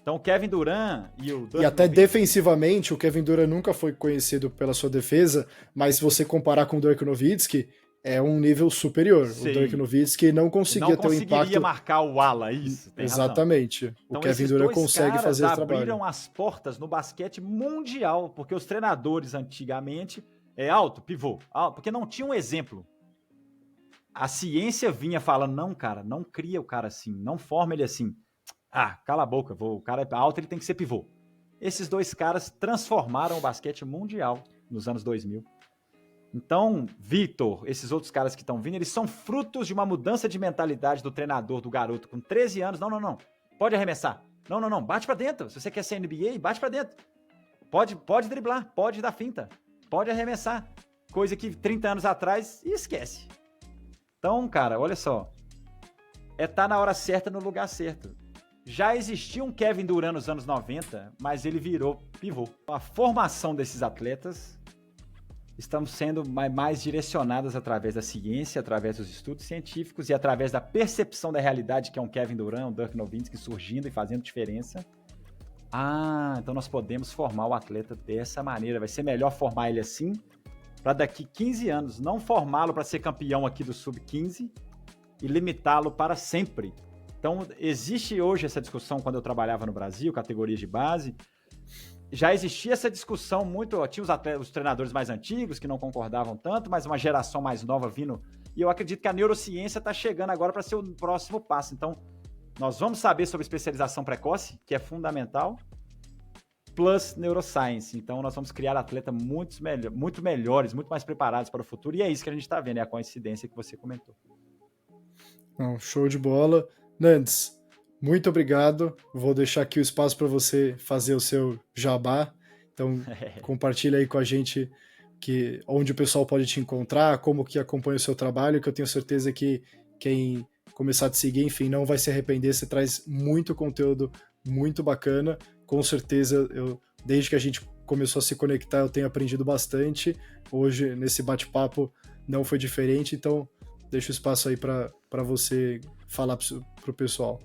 Então o Kevin Durant e o Dirk E até Nowitzki... defensivamente, o Kevin Durant nunca foi conhecido pela sua defesa, mas se você comparar com o Dirk Nowitzki, é um nível superior. Sim. O Dirk Nowitzki não conseguia ter o impacto... Não conseguiria marcar o ala, isso. Tem Exatamente. Razão. O Kevin Durant consegue fazer esse trabalho. Abriram as portas no basquete mundial, porque os treinadores antigamente alto, pivô, alto, porque não tinha um exemplo. A ciência vinha falando, não, cara, não cria o cara assim, não forma ele assim. Ah, cala a boca, o cara é alto, ele tem que ser pivô. Esses dois caras transformaram o basquete mundial nos anos 2000. Então, Vitor, esses outros caras que estão vindo, eles são frutos de uma mudança de mentalidade do treinador, do garoto com 13 anos. Não, pode arremessar. Não, bate pra dentro. Se você quer ser NBA, bate pra dentro. Pode driblar, pode dar finta, pode arremessar. Coisa que 30 anos atrás, esquece. Então, cara, olha só. Tá na hora certa, no lugar certo. Já existia um Kevin Durant nos anos 90, mas ele virou pivô. A formação desses atletas estão sendo mais direcionadas através da ciência, através dos estudos científicos e através da percepção da realidade, que é um Kevin Durant, um Dirk Nowitzki surgindo e fazendo diferença. Ah, então nós podemos formar o atleta dessa maneira. Vai ser melhor formar ele assim, para daqui 15 anos não formá-lo para ser campeão aqui do Sub-15 e limitá-lo para sempre. Então, existe hoje essa discussão quando eu trabalhava no Brasil, categorias de base. Já existia essa discussão muito... Tinha os treinadores mais antigos que não concordavam tanto, mas uma geração mais nova vindo. E eu acredito que a neurociência está chegando agora para ser o próximo passo. Então, nós vamos saber sobre especialização precoce, que é fundamental, plus neuroscience. Então, nós vamos criar atletas muito melhores, muito mais preparados para o futuro. E é isso que a gente está vendo, é a coincidência que você comentou. Não, show de bola. Nandes, muito obrigado. Vou deixar aqui o espaço para você fazer o seu jabá. Então, compartilha aí com a gente onde o pessoal pode te encontrar, como que acompanha o seu trabalho, que eu tenho certeza que quem começar a te seguir, enfim, não vai se arrepender. Você traz muito conteúdo muito bacana. Com certeza, desde que a gente começou a se conectar, eu tenho aprendido bastante. Hoje, nesse bate-papo, não foi diferente. Então, deixo o espaço aí para você falar pro pessoal.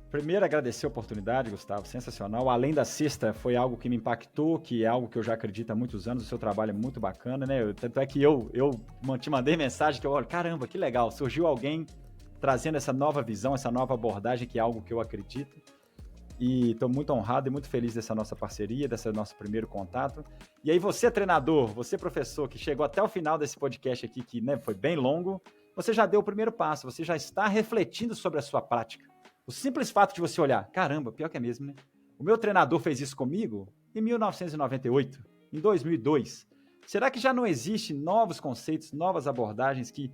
Primeiro, agradecer a oportunidade, Gustavo, sensacional. Além da cesta, foi algo que me impactou, que é algo que eu já acredito há muitos anos, o seu trabalho é muito bacana, né? Tanto é que eu te mandei mensagem que eu olho, caramba, que legal, surgiu alguém trazendo essa nova visão, essa nova abordagem, que é algo que eu acredito. E estou muito honrado e muito feliz dessa nossa parceria, desse nosso primeiro contato. E aí você, treinador, você, professor, que chegou até o final desse podcast aqui, que né, foi bem longo, você já deu o primeiro passo, você já está refletindo sobre a sua prática. O simples fato de você olhar, caramba, pior que é mesmo, né? O meu treinador fez isso comigo em 1998, em 2002. Será que já não existem novos conceitos, novas abordagens que,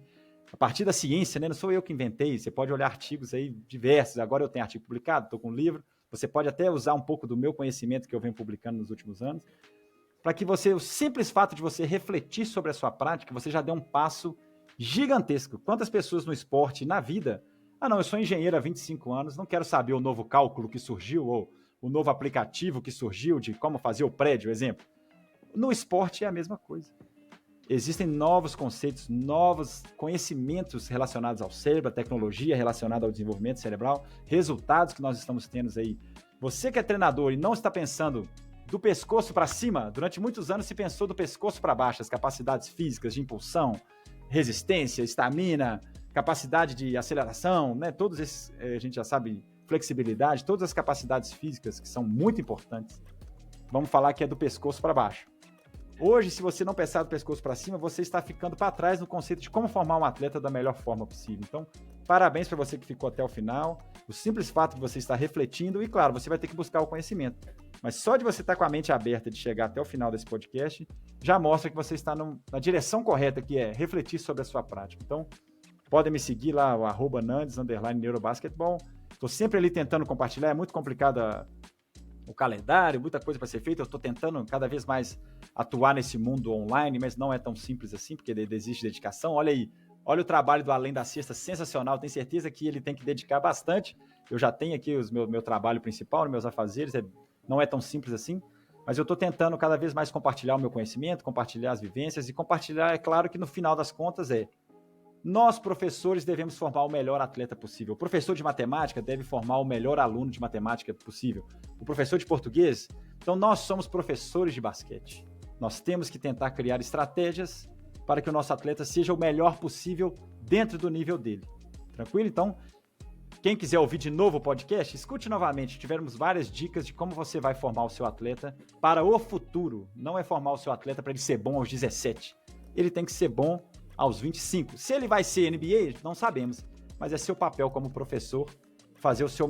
a partir da ciência, né? Não sou eu que inventei, você pode olhar artigos aí diversos, agora eu tenho artigo publicado, estou com um livro, você pode até usar um pouco do meu conhecimento que eu venho publicando nos últimos anos, para que você, o simples fato de você refletir sobre a sua prática, você já dê um passo gigantesco. Quantas pessoas no esporte, na vida, não, eu sou engenheiro há 25 anos, não quero saber o novo cálculo que surgiu, ou o novo aplicativo que surgiu de como fazer o prédio, exemplo. No esporte é a mesma coisa. Existem novos conceitos, novos conhecimentos relacionados ao cérebro, à tecnologia relacionada ao desenvolvimento cerebral, resultados que nós estamos tendo aí. Você que é treinador e não está pensando do pescoço para cima. Durante muitos anos se pensou do pescoço para baixo, as capacidades físicas de impulsão, resistência, estamina, capacidade de aceleração, né? Todos esses, a gente já sabe, flexibilidade, todas as capacidades físicas que são muito importantes. Vamos falar que é do pescoço para baixo. Hoje, se você não pensar do pescoço para cima, você está ficando para trás no conceito de como formar um atleta da melhor forma possível. Então, parabéns para você que ficou até o final. O simples fato de você estar refletindo, e claro, você vai ter que buscar o conhecimento. Mas só de você estar com a mente aberta de chegar até o final desse podcast, já mostra que você está na direção correta, que é refletir sobre a sua prática. Então, podem me seguir lá, o @Nandes_Neurobasketball. Estou sempre ali tentando compartilhar, é muito complicado o calendário, muita coisa para ser feita. Eu estou tentando cada vez mais atuar nesse mundo online, mas não é tão simples assim, porque existe dedicação. Olha aí, olha o trabalho do Além da Cesta, sensacional. Tenho certeza que ele tem que dedicar bastante. Eu já tenho aqui o meu trabalho principal, meus afazeres, não é tão simples assim, mas eu estou tentando cada vez mais compartilhar o meu conhecimento, compartilhar as vivências e compartilhar, é claro que no final das contas nós, professores, devemos formar o melhor atleta possível. O professor de matemática deve formar o melhor aluno de matemática possível. O professor de português, então nós somos professores de basquete. Nós temos que tentar criar estratégias para que o nosso atleta seja o melhor possível dentro do nível dele. Tranquilo? Então, quem quiser ouvir de novo o podcast, escute novamente. Tivemos várias dicas de como você vai formar o seu atleta para o futuro. Não é formar o seu atleta para ele ser bom aos 17. Ele tem que ser bom aos 25. Se ele vai ser NBA, não sabemos. Mas é seu papel como professor fazer o seu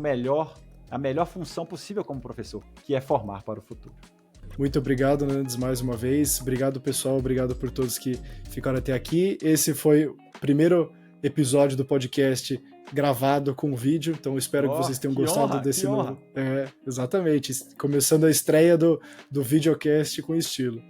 a melhor função possível como professor, que é formar para o futuro. Muito obrigado, Nandes, mais uma vez. Obrigado, pessoal. Obrigado por todos que ficaram até aqui. Esse foi o primeiro episódio do podcast gravado com vídeo, então espero que vocês tenham gostado desse novo. Exatamente. Começando a estreia do videocast com estilo.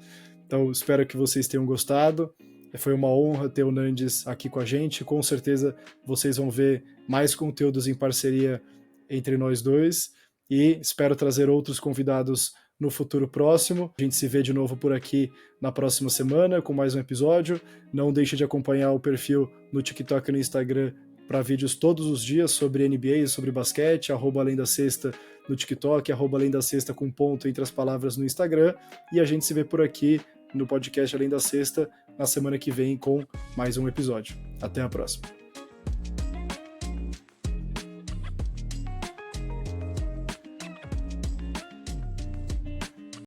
Então, espero que vocês tenham gostado. Foi uma honra ter o Nandes aqui com a gente. Com certeza vocês vão ver mais conteúdos em parceria entre nós dois. E espero trazer outros convidados no futuro próximo. A gente se vê de novo por aqui na próxima semana com mais um episódio. Não deixe de acompanhar o perfil no TikTok e no Instagram para vídeos todos os dias sobre NBA e sobre basquete, @Além da Cesta no TikTok, @Além da Cesta com ponto entre as palavras no Instagram. E a gente se vê por aqui no podcast Além da Cesta na semana que vem com mais um episódio. Até a próxima.